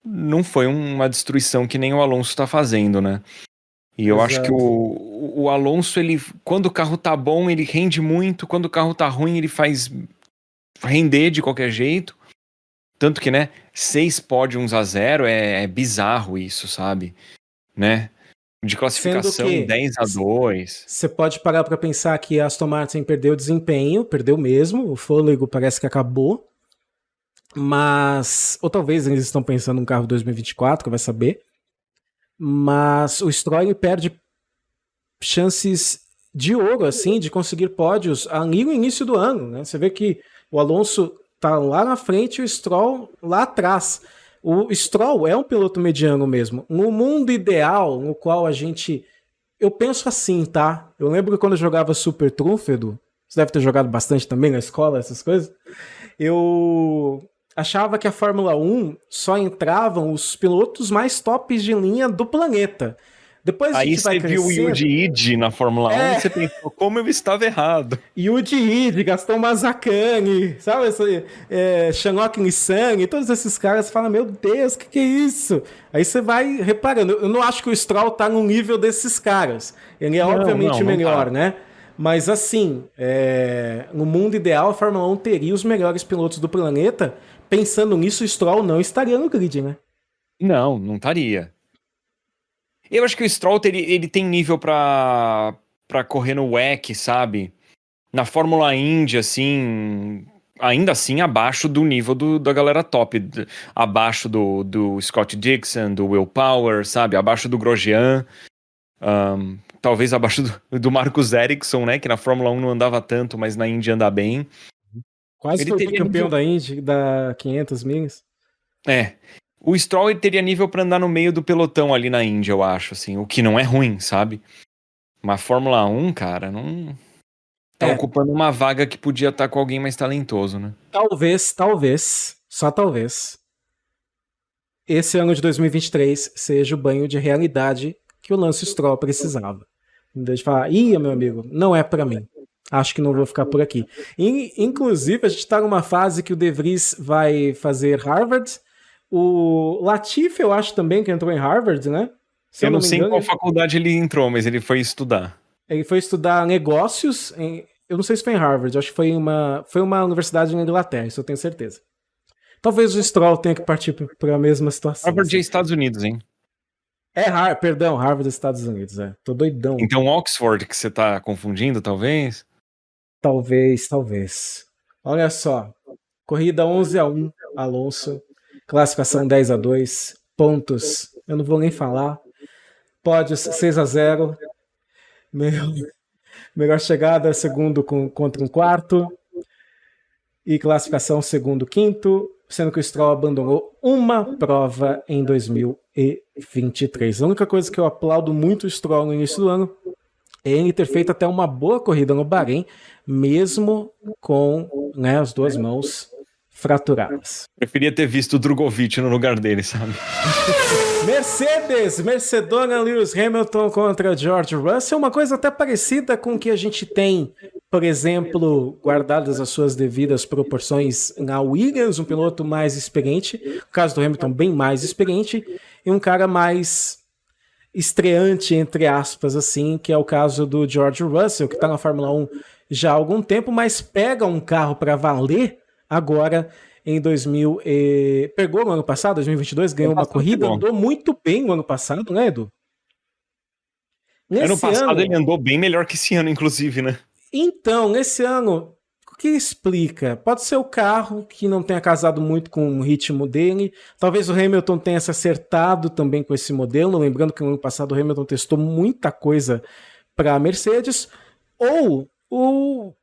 não foi uma destruição que nem o Alonso tá fazendo, né? E eu acho que o Alonso, ele, quando o carro tá bom, ele rende muito. Quando o carro tá ruim, ele faz render de qualquer jeito. Tanto que, né, 6 pódios a 0 é bizarro isso, sabe? Né? De classificação, 10-2. Você pode parar para pensar que a Aston Martin perdeu desempenho, perdeu mesmo, o fôlego parece que acabou. Mas, ou talvez eles estão pensando num carro 2024, vai saber. Mas o Stroll ele perde chances de ouro, assim, de conseguir pódios ali no início do ano, né? Você vê que o Alonso tá lá na frente e o Stroll lá atrás. O Stroll é um piloto mediano mesmo. No mundo ideal, no qual a gente... Eu penso assim, tá? Eu lembro que quando eu jogava Super Trunfo, Edu, você deve ter jogado bastante também na escola, essas coisas, eu achava que a Fórmula 1 só entravam os pilotos mais tops de linha do planeta. Depois aí você viu o Yuji Ide na Fórmula 1 e você pensou, como eu estava errado. Yuji Ide, Gastão Mazzacani, sabe? Shanok Nissan, todos esses caras falam, meu Deus, que é isso? Aí você vai reparando. Eu não acho que o Stroll tá no nível desses caras. Ele é obviamente melhor, né? Mas assim, no mundo ideal, a Fórmula 1 teria os melhores pilotos do planeta. Pensando nisso, o Stroll não estaria no grid, né? Não estaria. Eu acho que o Stroll ele tem nível pra correr no WEC, sabe? Na Fórmula Indy, assim, ainda assim abaixo do nível da galera top. Abaixo do Scott Dixon, do Will Power, sabe? Abaixo do Grosjean. Talvez abaixo do Marcus Ericsson, né? Que na Fórmula 1 não andava tanto, mas na Indy anda bem. Quase foi campeão da Indy, da 500 milhas. O Stroll ele teria nível pra andar no meio do pelotão ali na Indy, eu acho, assim. O que não é ruim, sabe? Mas Fórmula 1, cara, não... Tá ocupando uma vaga que podia estar com alguém mais talentoso, né? Talvez, só talvez, esse ano de 2023 seja o banho de realidade que o Lance Stroll precisava. Em vez de falar, meu amigo, não é pra mim. Acho que não vou ficar por aqui. Inclusive, a gente tá numa fase que o De Vries vai fazer Harvard. O Latifi, eu acho também que entrou em Harvard, né? Eu não sei em qual faculdade ele entrou, mas ele foi estudar. Ele foi estudar negócios, eu não sei se foi em Harvard, acho que foi uma universidade na Inglaterra, isso eu tenho certeza. Talvez o Stroll tenha que partir para a mesma situação. Harvard é Estados Unidos, hein? Harvard é Estados Unidos, Tô doidão. Então Oxford que você tá confundindo, talvez? Talvez. Olha só, corrida 11-1, Alonso, classificação 10-2, pontos, eu não vou nem falar, pódios 6-0, melhor chegada, segundo contra um quarto, e classificação segundo, quinto, sendo que o Stroll abandonou uma prova em 2023. A única coisa que eu aplaudo muito o Stroll no início do ano é ele ter feito até uma boa corrida no Bahrein, mesmo com as duas mãos fraturadas. Preferia ter visto o Drogovic no lugar dele, sabe? Mercedona Lewis Hamilton contra George Russell, uma coisa até parecida com o que a gente tem, por exemplo, guardadas as suas devidas proporções na Williams, um piloto mais experiente, no caso do Hamilton bem mais experiente, e um cara mais estreante, entre aspas, assim, que é o caso do George Russell, que está na Fórmula 1 já há algum tempo, mas pega um carro para valer agora em pegou no ano passado, 2022, ganhou uma corrida, andou muito bem no ano passado, né, Edu? Ano passado ele andou bem melhor que esse ano, inclusive, né? Então, nesse ano, o que explica? Pode ser o carro, que não tenha casado muito com o ritmo dele, talvez o Hamilton tenha se acertado também com esse modelo, lembrando que no ano passado o Hamilton testou muita coisa para a Mercedes, ou o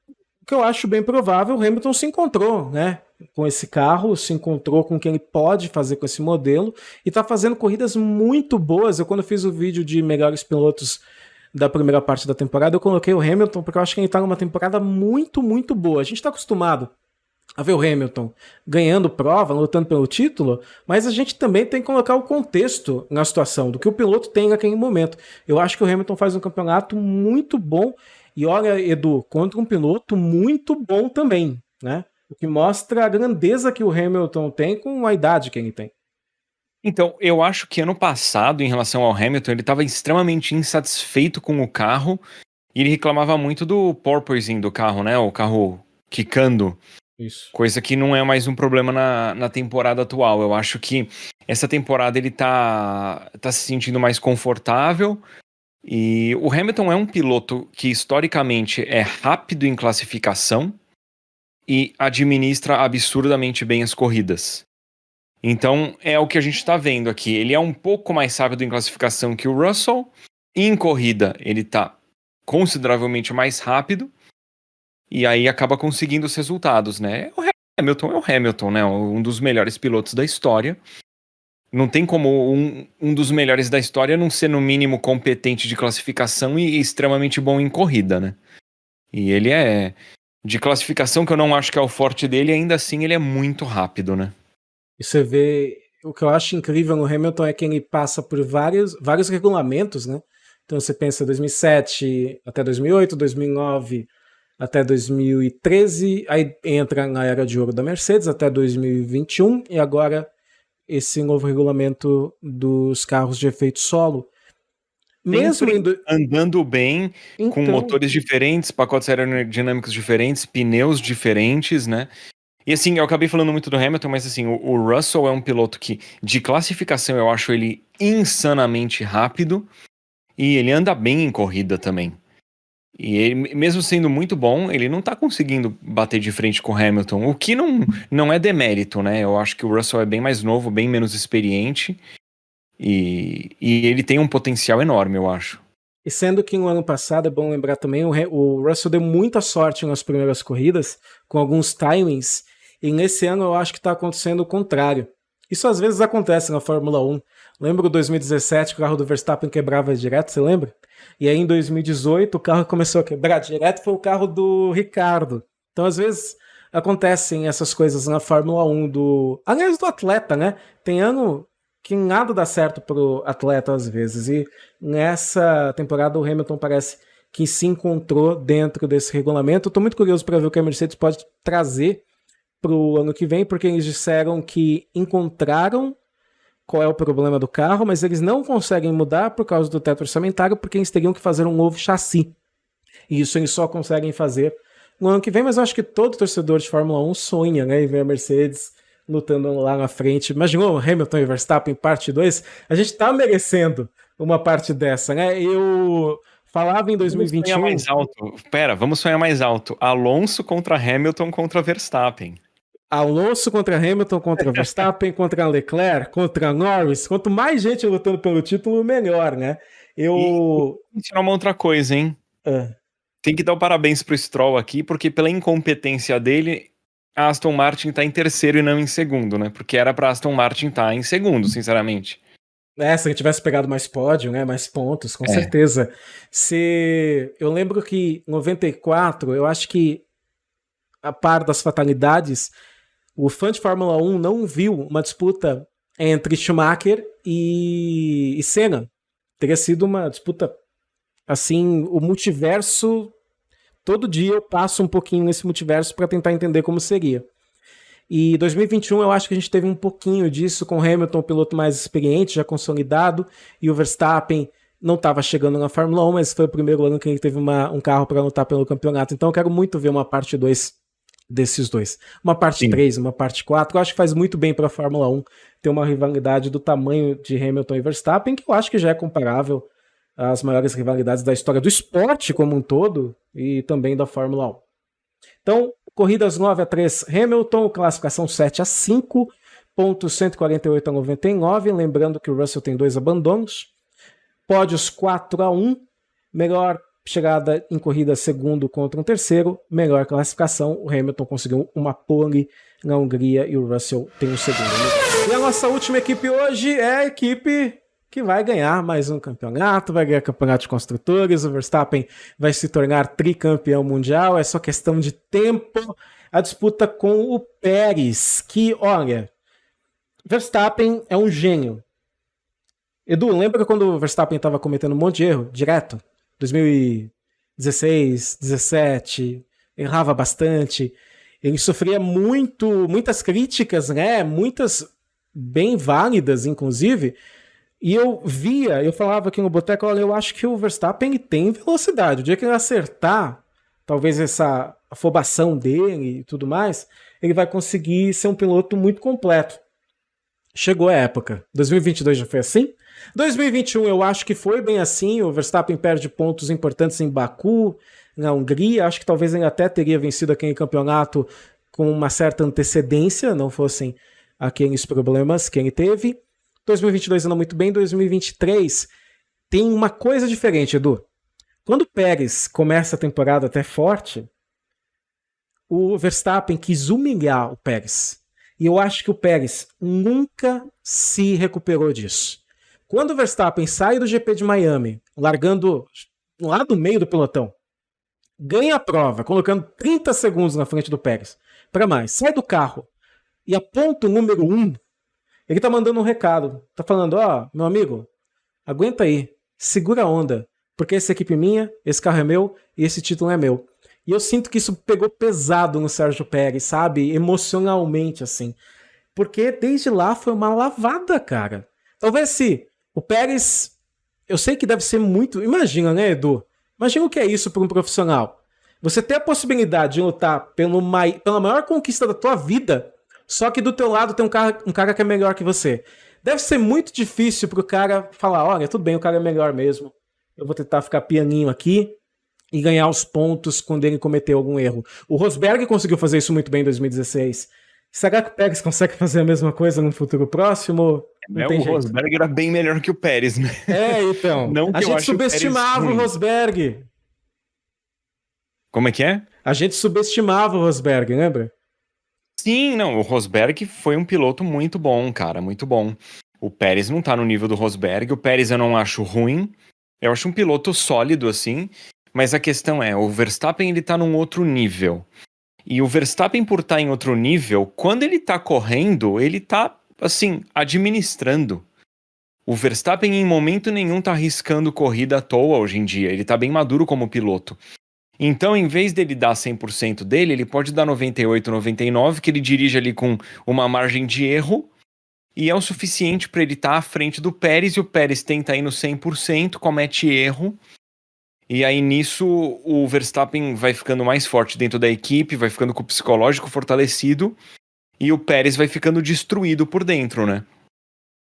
que eu acho bem provável, o Hamilton se encontrou, né? com esse carro, se encontrou com o que ele pode fazer com esse modelo e está fazendo corridas muito boas. Eu, quando fiz o vídeo de melhores pilotos da primeira parte da temporada, eu coloquei o Hamilton porque eu acho que ele está numa temporada muito, muito boa. A gente está acostumado a ver o Hamilton ganhando prova, lutando pelo título, mas a gente também tem que colocar o contexto na situação, do que o piloto tem naquele momento. Eu acho que o Hamilton faz um campeonato muito bom, e olha, Edu, contra um piloto muito bom também, né? O que mostra a grandeza que o Hamilton tem com a idade que ele tem. Então, eu acho que ano passado, em relação ao Hamilton, ele estava extremamente insatisfeito com o carro, e ele reclamava muito do porpoising do carro, né? O carro quicando. Isso. Coisa que não é mais um problema na temporada atual. Eu acho que essa temporada ele tá se sentindo mais confortável. E o Hamilton é um piloto que historicamente é rápido em classificação e administra absurdamente bem as corridas. Então é o que a gente está vendo aqui. Ele é um pouco mais rápido em classificação que o Russell. E em corrida ele tá consideravelmente mais rápido. E aí acaba conseguindo os resultados, né? O Hamilton é o Hamilton, né? Um dos melhores pilotos da história. Não tem como um dos melhores da história não ser, no mínimo, competente de classificação e extremamente bom em corrida, né? E ele é de classificação, que eu não acho que é o forte dele, e ainda assim ele é muito rápido, né? E você vê, o que eu acho incrível no Hamilton é que ele passa por vários regulamentos, né? Então você pensa 2007 até 2008, 2009 até 2013, aí entra na era de ouro da Mercedes até 2021, e agora esse novo regulamento dos carros de efeito solo. Mesmo andando bem, então, com motores diferentes, pacotes aerodinâmicos diferentes, pneus diferentes, né? E assim, eu acabei falando muito do Hamilton, mas assim, o Russell é um piloto que, de classificação, eu acho ele insanamente rápido, e ele anda bem em corrida também. E ele, mesmo sendo muito bom, ele não tá conseguindo bater de frente com o Hamilton, o que não é demérito, né? Eu acho que o Russell é bem mais novo, bem menos experiente, e ele tem um potencial enorme, eu acho. E sendo que no ano passado, é bom lembrar também, o Russell deu muita sorte nas primeiras corridas, com alguns timings, e nesse ano eu acho que está acontecendo o contrário. Isso às vezes acontece na Fórmula 1. Lembra 2017, o carro do Verstappen quebrava direto, você lembra? E aí em 2018 o carro começou a quebrar direto, foi o carro do Ricardo. Então às vezes acontecem essas coisas na Fórmula 1 aliás, do atleta, né? Tem ano que nada dá certo pro atleta às vezes, e nessa temporada o Hamilton parece que se encontrou dentro desse regulamento. Estou muito curioso para ver o que a Mercedes pode trazer pro ano que vem, porque eles disseram que encontraram qual é o problema do carro, mas eles não conseguem mudar por causa do teto orçamentário, porque eles teriam que fazer um novo chassi. E isso eles só conseguem fazer no ano que vem, mas eu acho que todo torcedor de Fórmula 1 sonha, né, em ver a Mercedes lutando lá na frente. Imaginou Hamilton e Verstappen parte 2? A gente tá merecendo uma parte dessa, né? Eu falava em 2021... Vamos sonhar mais alto. Vamos sonhar mais alto. Alonso contra Hamilton contra Verstappen. Alonso contra Hamilton, contra Verstappen, contra Leclerc, contra Norris. Quanto mais gente lutando pelo título, melhor, né? E ensinar uma outra coisa, hein? Tem que dar o parabéns pro Stroll aqui, porque pela incompetência dele, a Aston Martin tá em terceiro e não em segundo, né? Porque era pra Aston Martin estar em segundo, sinceramente. Se ele tivesse pegado mais pódio, né? Mais pontos, com certeza. Eu lembro que em 94, eu acho que a par das fatalidades, o fã de Fórmula 1 não viu uma disputa entre Schumacher e Senna. Teria sido uma disputa, assim, o multiverso. Todo dia eu passo um pouquinho nesse multiverso para tentar entender como seria. E 2021 eu acho que a gente teve um pouquinho disso, com o Hamilton, o piloto mais experiente, já consolidado, e o Verstappen não estava chegando na Fórmula 1, mas foi o primeiro ano que ele teve um carro para lutar pelo campeonato. Então eu quero muito ver uma parte 2 desses dois. Uma parte 3, uma parte 4, eu acho que faz muito bem para a Fórmula 1 ter uma rivalidade do tamanho de Hamilton e Verstappen, que eu acho que já é comparável às maiores rivalidades da história do esporte como um todo e também da Fórmula 1. Então, corridas 9-3 Hamilton, classificação 7-5, pontos 148 a 99, lembrando que o Russell tem 2 abandonos, pódios 4-1, melhor chegada em corrida segundo contra um terceiro, melhor classificação, o Hamilton conseguiu uma pole na Hungria e o Russell tem o segundo lugar. E a nossa última equipe hoje é a equipe que vai ganhar mais um campeonato, vai ganhar campeonato de construtores, o Verstappen vai se tornar tricampeão mundial, é só questão de tempo. A disputa com o Pérez, que, olha, Verstappen é um gênio. Edu, lembra quando o Verstappen estava cometendo um monte de erro, direto? 2016, 17, errava bastante, ele sofria muitas críticas, né? Muitas bem válidas, inclusive. E eu falava aqui no boteco, olha, eu acho que o Verstappen tem velocidade. O dia que ele acertar, talvez essa afobação dele e tudo mais, ele vai conseguir ser um piloto muito completo. Chegou a época. 2022 já foi assim. 2021 eu acho que foi bem assim. O Verstappen perde pontos importantes em Baku, na Hungria. Acho que talvez ele até teria vencido aquele campeonato com uma certa antecedência, não fossem aqueles problemas que ele teve. 2022 anda muito bem, 2023 tem uma coisa diferente, Edu. Quando o Pérez começa a temporada até forte, o Verstappen quis humilhar o Pérez. E eu acho que o Pérez nunca se recuperou disso. Quando o Verstappen sai do GP de Miami, largando lá do meio do pelotão, ganha a prova, colocando 30 segundos na frente do Pérez, para mais, sai do carro e aponta o número 1, ele tá mandando um recado, tá falando, meu amigo, aguenta aí, segura a onda, porque essa equipe é minha, esse carro é meu e esse título é meu. E eu sinto que isso pegou pesado no Sérgio Pérez, sabe? Emocionalmente, assim. Porque desde lá foi uma lavada, cara. Talvez se o Pérez, eu sei que deve ser muito, imagina, né, Edu? Imagina o que é isso para um profissional. Você ter a possibilidade de lutar pela maior conquista da tua vida, só que do teu lado tem um cara que é melhor que você. Deve ser muito difícil pro cara falar, olha, tudo bem, o cara é melhor mesmo. Eu vou tentar ficar pianinho aqui e ganhar os pontos quando ele cometeu algum erro. O Rosberg conseguiu fazer isso muito bem em 2016. Será que o Pérez consegue fazer a mesma coisa no futuro próximo? Não tem jeito. Rosberg era bem melhor que o Pérez, né? Então. Não a gente subestimava o Rosberg. Como é que é? A gente subestimava o Rosberg, lembra? Sim, não, o Rosberg foi um piloto muito bom, cara, muito bom. O Pérez não tá no nível do Rosberg, o Pérez eu não acho ruim, eu acho um piloto sólido, assim, mas a questão é, o Verstappen ele tá num outro nível. E o Verstappen, por estar em outro nível, quando ele tá correndo, ele tá, assim, administrando. O Verstappen em momento nenhum tá arriscando corrida à toa hoje em dia, ele tá bem maduro como piloto. Então, em vez dele dar 100% dele, ele pode dar 98, 99, que ele dirige ali com uma margem de erro, e é o suficiente para ele estar à frente do Pérez, e o Pérez tenta ir no 100%, comete erro, e aí nisso o Verstappen vai ficando mais forte dentro da equipe, vai ficando com o psicológico fortalecido, e o Pérez vai ficando destruído por dentro, né?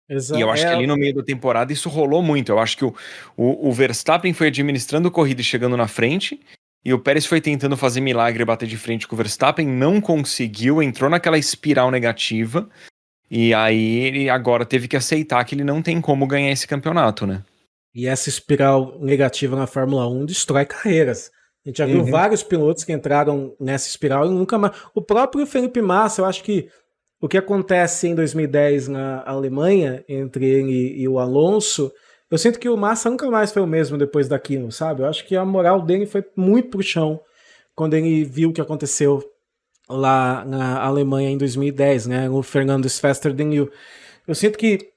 Exato. E eu acho que ali no meio da temporada isso rolou muito. Eu acho que o Verstappen foi administrando corrida e chegando na frente, e o Pérez foi tentando fazer milagre e bater de frente com o Verstappen, não conseguiu, entrou naquela espiral negativa, e aí ele agora teve que aceitar que ele não tem como ganhar esse campeonato, né? E essa espiral negativa na Fórmula 1 destrói carreiras. A gente já viu vários pilotos que entraram nessa espiral e nunca mais... O próprio Felipe Massa, eu acho que o que acontece em 2010 na Alemanha, entre ele e o Alonso... Eu sinto que o Massa nunca mais foi o mesmo depois daquilo, sabe? Eu acho que a moral dele foi muito pro chão quando ele viu o que aconteceu lá na Alemanha em 2010, né? O Fernando Faster than you. Eu sinto que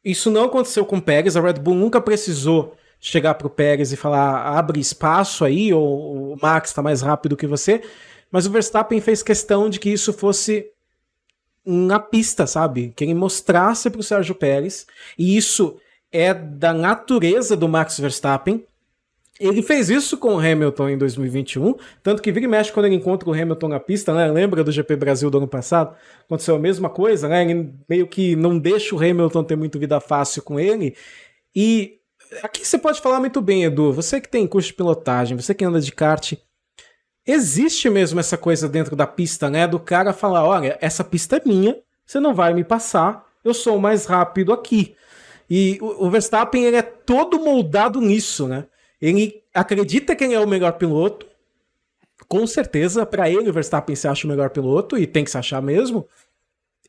isso não aconteceu com o Pérez. A Red Bull nunca precisou chegar pro Pérez e falar abre espaço aí, ou o Max tá mais rápido que você. Mas o Verstappen fez questão de que isso fosse na pista, sabe? Que ele mostrasse pro Sérgio Pérez. E isso é da natureza do Max Verstappen. Ele fez isso com o Hamilton em 2021, tanto que vira e mexe quando ele encontra o Hamilton na pista, né? Lembra do GP Brasil do ano passado? Aconteceu a mesma coisa, né? Ele meio que não deixa o Hamilton ter muito vida fácil com ele. E aqui você pode falar muito bem, Edu, você que tem curso de pilotagem, você que anda de kart, existe mesmo essa coisa dentro da pista, né? Do cara falar, olha, essa pista é minha, você não vai me passar, eu sou o mais rápido aqui. E o Verstappen, ele é todo moldado nisso, né? Ele acredita que ele é o melhor piloto, Com certeza, para ele, o Verstappen se acha o melhor piloto, e tem que se achar mesmo.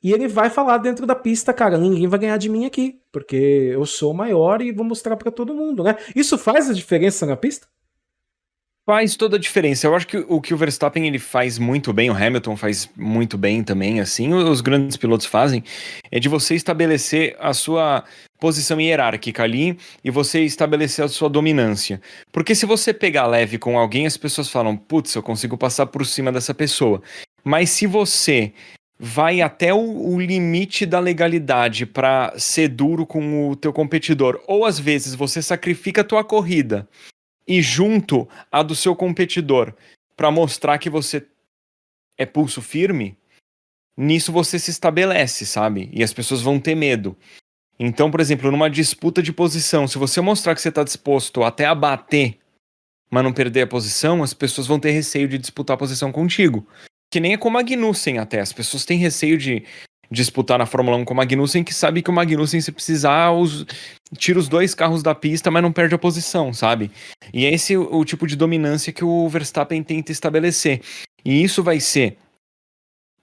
E ele vai falar dentro da pista, cara, ninguém vai ganhar de mim aqui, porque eu sou o maior e vou mostrar para todo mundo, né? Isso faz a diferença na pista? Faz toda a diferença. Eu acho que o que o Verstappen ele faz muito bem, o Hamilton faz muito bem também, assim, os grandes pilotos fazem, é de você estabelecer a sua posição hierárquica ali e você estabelecer a sua dominância. Porque se você pegar leve com alguém, as pessoas falam, putz, eu consigo passar por cima dessa pessoa. Mas se você vai até o limite da legalidade para ser duro com o teu competidor, ou às vezes você sacrifica a tua corrida e junto a do seu competidor para mostrar que você é pulso firme, nisso você se estabelece, sabe? E as pessoas vão ter medo. Então, por exemplo, numa disputa de posição, se você mostrar que você está disposto até a bater, mas não perder a posição, as pessoas vão ter receio de disputar a posição contigo. Que nem é com o Magnussen até. As pessoas têm receio de disputar na Fórmula 1 com o Magnussen, que sabe que o Magnussen, se precisar, tira os dois carros da pista, mas não perde a posição, sabe? E é esse o tipo de dominância que o Verstappen tenta estabelecer. E isso vai ser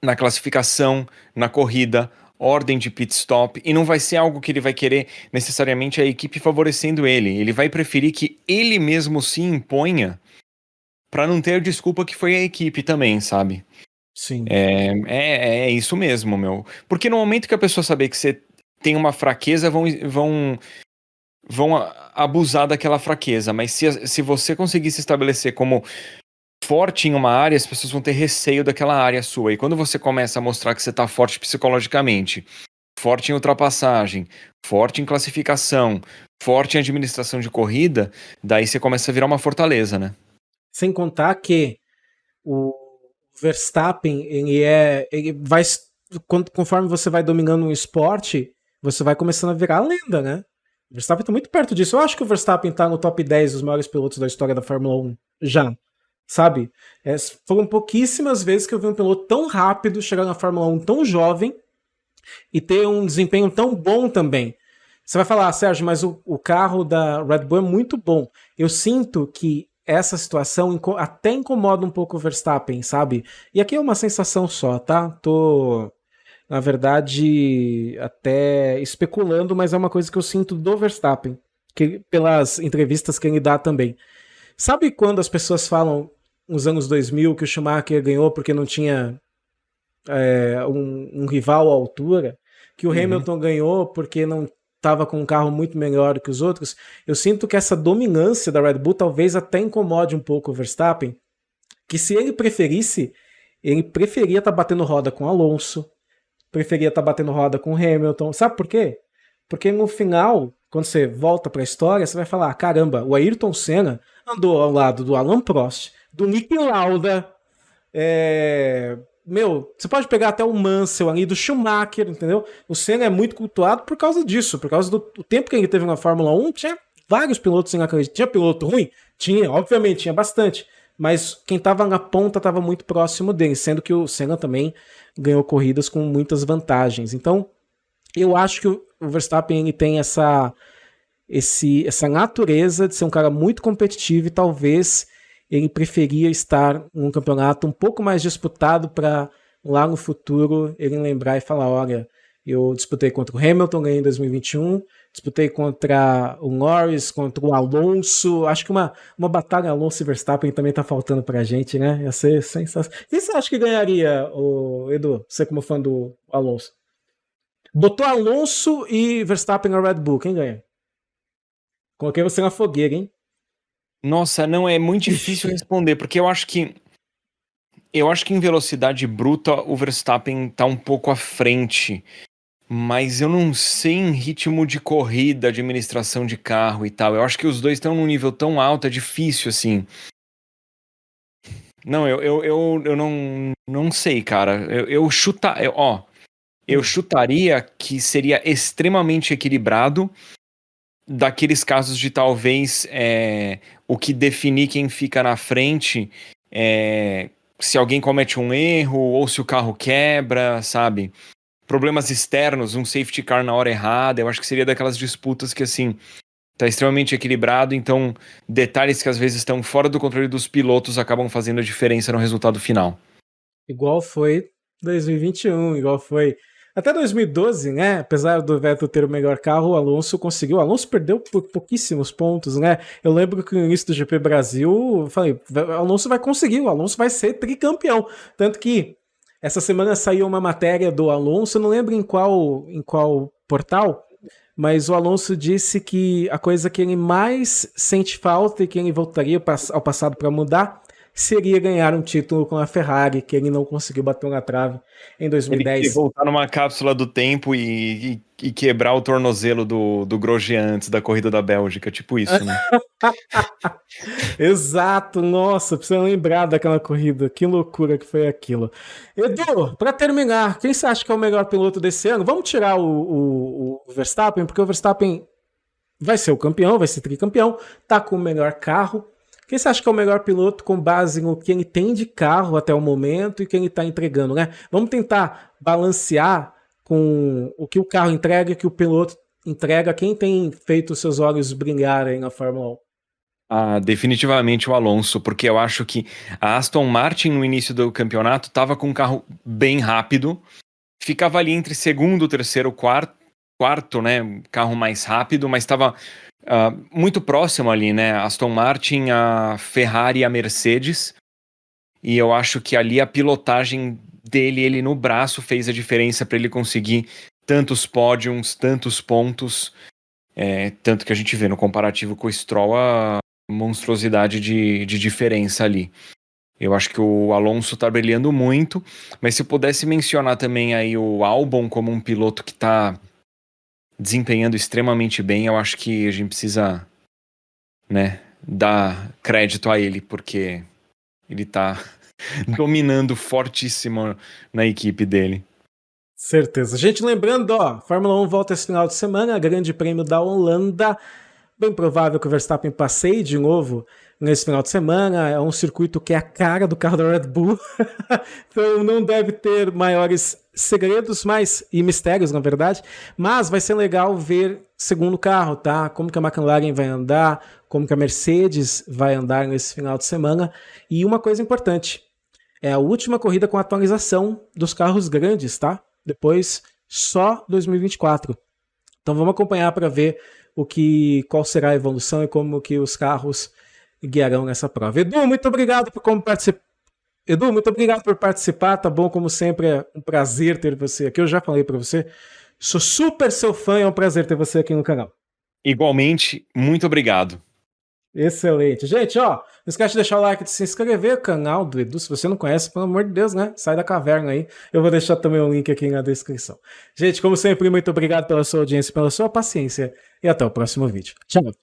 na classificação, na corrida, ordem de pit stop, e não vai ser algo que ele vai querer necessariamente a equipe favorecendo ele. Ele vai preferir que ele mesmo se imponha para não ter a desculpa que foi a equipe também, sabe? Sim. É isso mesmo, meu. Porque no momento que a pessoa saber que você tem uma fraqueza, vão abusar daquela fraqueza. Mas se você conseguir se estabelecer como forte em uma área, as pessoas vão ter receio daquela área sua. E quando você começa a mostrar que você tá forte psicologicamente, forte em ultrapassagem, forte em classificação, forte em administração de corrida, daí você começa a virar uma fortaleza, né? Sem contar que o Verstappen, ele vai, conforme você vai dominando um esporte, você vai começando a virar a lenda, né? O Verstappen tá muito perto disso. Eu acho que o Verstappen tá no top 10 dos maiores pilotos da história da Fórmula 1 já, sabe? Foram pouquíssimas vezes que eu vi um piloto tão rápido chegar na Fórmula 1 tão jovem e ter um desempenho tão bom também. Você vai falar, Sérgio, mas o carro da Red Bull é muito bom. Eu sinto que essa situação até incomoda um pouco o Verstappen, sabe? E aqui é uma sensação só, tá? Tô, na verdade, até especulando, mas é uma coisa que eu sinto do Verstappen, pelas entrevistas que ele dá também. Sabe quando as pessoas falam, nos anos 2000, que o Schumacher ganhou porque não tinha um rival à altura? Que o Hamilton ganhou porque não estava com um carro muito melhor que os outros? Eu sinto que essa dominância da Red Bull talvez até incomode um pouco o Verstappen, que se ele preferisse, ele preferia estar batendo roda com Alonso, preferia estar batendo roda com Hamilton. Sabe por quê? Porque no final, quando você volta para a história, você vai falar, caramba, o Ayrton Senna andou ao lado do Alain Prost, do Niki Lauda, você pode pegar até o Mansell ali, do Schumacher, entendeu? O Senna é muito cultuado por causa disso, por causa do tempo que ele teve na Fórmula 1, tinha vários pilotos inacreditáveis. Tinha piloto ruim? Tinha, obviamente, tinha bastante. Mas quem estava na ponta estava muito próximo dele, sendo que o Senna também ganhou corridas com muitas vantagens. Então, eu acho que o Verstappen ele tem essa natureza de ser um cara muito competitivo e talvez ele preferia estar num campeonato um pouco mais disputado para lá no futuro ele lembrar e falar, olha, eu disputei contra o Hamilton, ganhei em 2021, disputei contra o Norris, contra o Alonso, acho que uma batalha Alonso e Verstappen também tá faltando pra gente, né? Ia ser sensacional. Quem você acha que ganharia, Edu, você como fã do Alonso? Botou Alonso e Verstappen na Red Bull, quem ganha? Coloquei você na fogueira, hein? Nossa, não, é muito difícil responder, porque eu acho que em velocidade bruta o Verstappen tá um pouco à frente, mas eu não sei em ritmo de corrida, administração de carro e tal. Eu acho que os dois estão num nível tão alto, é difícil, assim. Não, eu não sei, cara. Eu chutaria que seria extremamente equilibrado, daqueles casos de talvez o que definir quem fica na frente se alguém comete um erro ou se o carro quebra, sabe? Problemas externos, um safety car na hora errada, eu acho que seria daquelas disputas que, assim, Tá extremamente equilibrado, então detalhes que às vezes estão fora do controle dos pilotos acabam fazendo a diferença no resultado final. Igual foi 2021, igual foi até 2012, né? Apesar do Vettel ter o melhor carro, o Alonso conseguiu. O Alonso perdeu por pouquíssimos pontos, né? Eu lembro que no início do GP Brasil, eu falei, o Alonso vai conseguir, o Alonso vai ser tricampeão. Tanto que essa semana saiu uma matéria do Alonso, eu não lembro em qual portal, mas o Alonso disse que a coisa que ele mais sente falta e que ele voltaria ao passado para mudar seria ganhar um título com a Ferrari, que ele não conseguiu bater na trave em 2010. Ele queria voltar numa cápsula do tempo e quebrar o tornozelo do Grosjean antes da corrida da Bélgica, tipo isso, né? Exato, nossa, precisa lembrar daquela corrida, que loucura que foi aquilo. Edu, para terminar, quem você acha que é o melhor piloto desse ano? Vamos tirar o Verstappen, porque o Verstappen vai ser o campeão, vai ser tricampeão, tá com o melhor carro. Quem você acha que é o melhor piloto com base no que ele tem de carro até o momento e que ele está entregando, né? Vamos tentar balancear com o que o carro entrega e o que o piloto entrega. Quem tem feito os seus olhos brilharem na Fórmula 1? Ah, definitivamente o Alonso, porque eu acho que a Aston Martin no início do campeonato estava com um carro bem rápido, ficava ali entre segundo, terceiro, quarto, né, carro mais rápido, mas estava muito próximo ali, né, Aston Martin, a Ferrari e a Mercedes, e eu acho que ali a pilotagem dele, ele no braço fez a diferença para ele conseguir tantos pódios, tantos pontos, tanto que a gente vê no comparativo com o Stroll a monstruosidade de diferença ali. Eu acho que o Alonso tá brilhando muito, mas se eu pudesse mencionar também aí o Albon como um piloto que tá desempenhando extremamente bem, eu acho que a gente precisa, né, dar crédito a ele, porque ele tá dominando fortíssimo na equipe dele. Certeza. Gente, lembrando, ó, Fórmula 1 volta esse final de semana, Grande Prêmio da Holanda. Bem provável que o Verstappen passeie de novo nesse final de semana. É um circuito que é a cara do carro da Red Bull. Então não deve ter maiores segredos e mistérios, na verdade. Mas vai ser legal ver segundo carro, tá? Como que a McLaren vai andar, como que a Mercedes vai andar nesse final de semana. E uma coisa importante, é a última corrida com atualização dos carros grandes, tá? Depois só 2024. Então vamos acompanhar para ver qual será a evolução e como que os carros guiarão nessa prova. Edu, muito obrigado por participar, tá bom? Como sempre, é um prazer ter você aqui. Eu já falei para você, sou super seu fã e é um prazer ter você aqui no canal. Igualmente, muito obrigado. Excelente. Gente, ó, não esquece de deixar o like, de se inscrever no canal do Edu, se você não conhece, pelo amor de Deus, né? Sai da caverna aí. Eu vou deixar também o link aqui na descrição. Gente, como sempre, muito obrigado pela sua audiência, pela sua paciência e até o próximo vídeo. Tchau.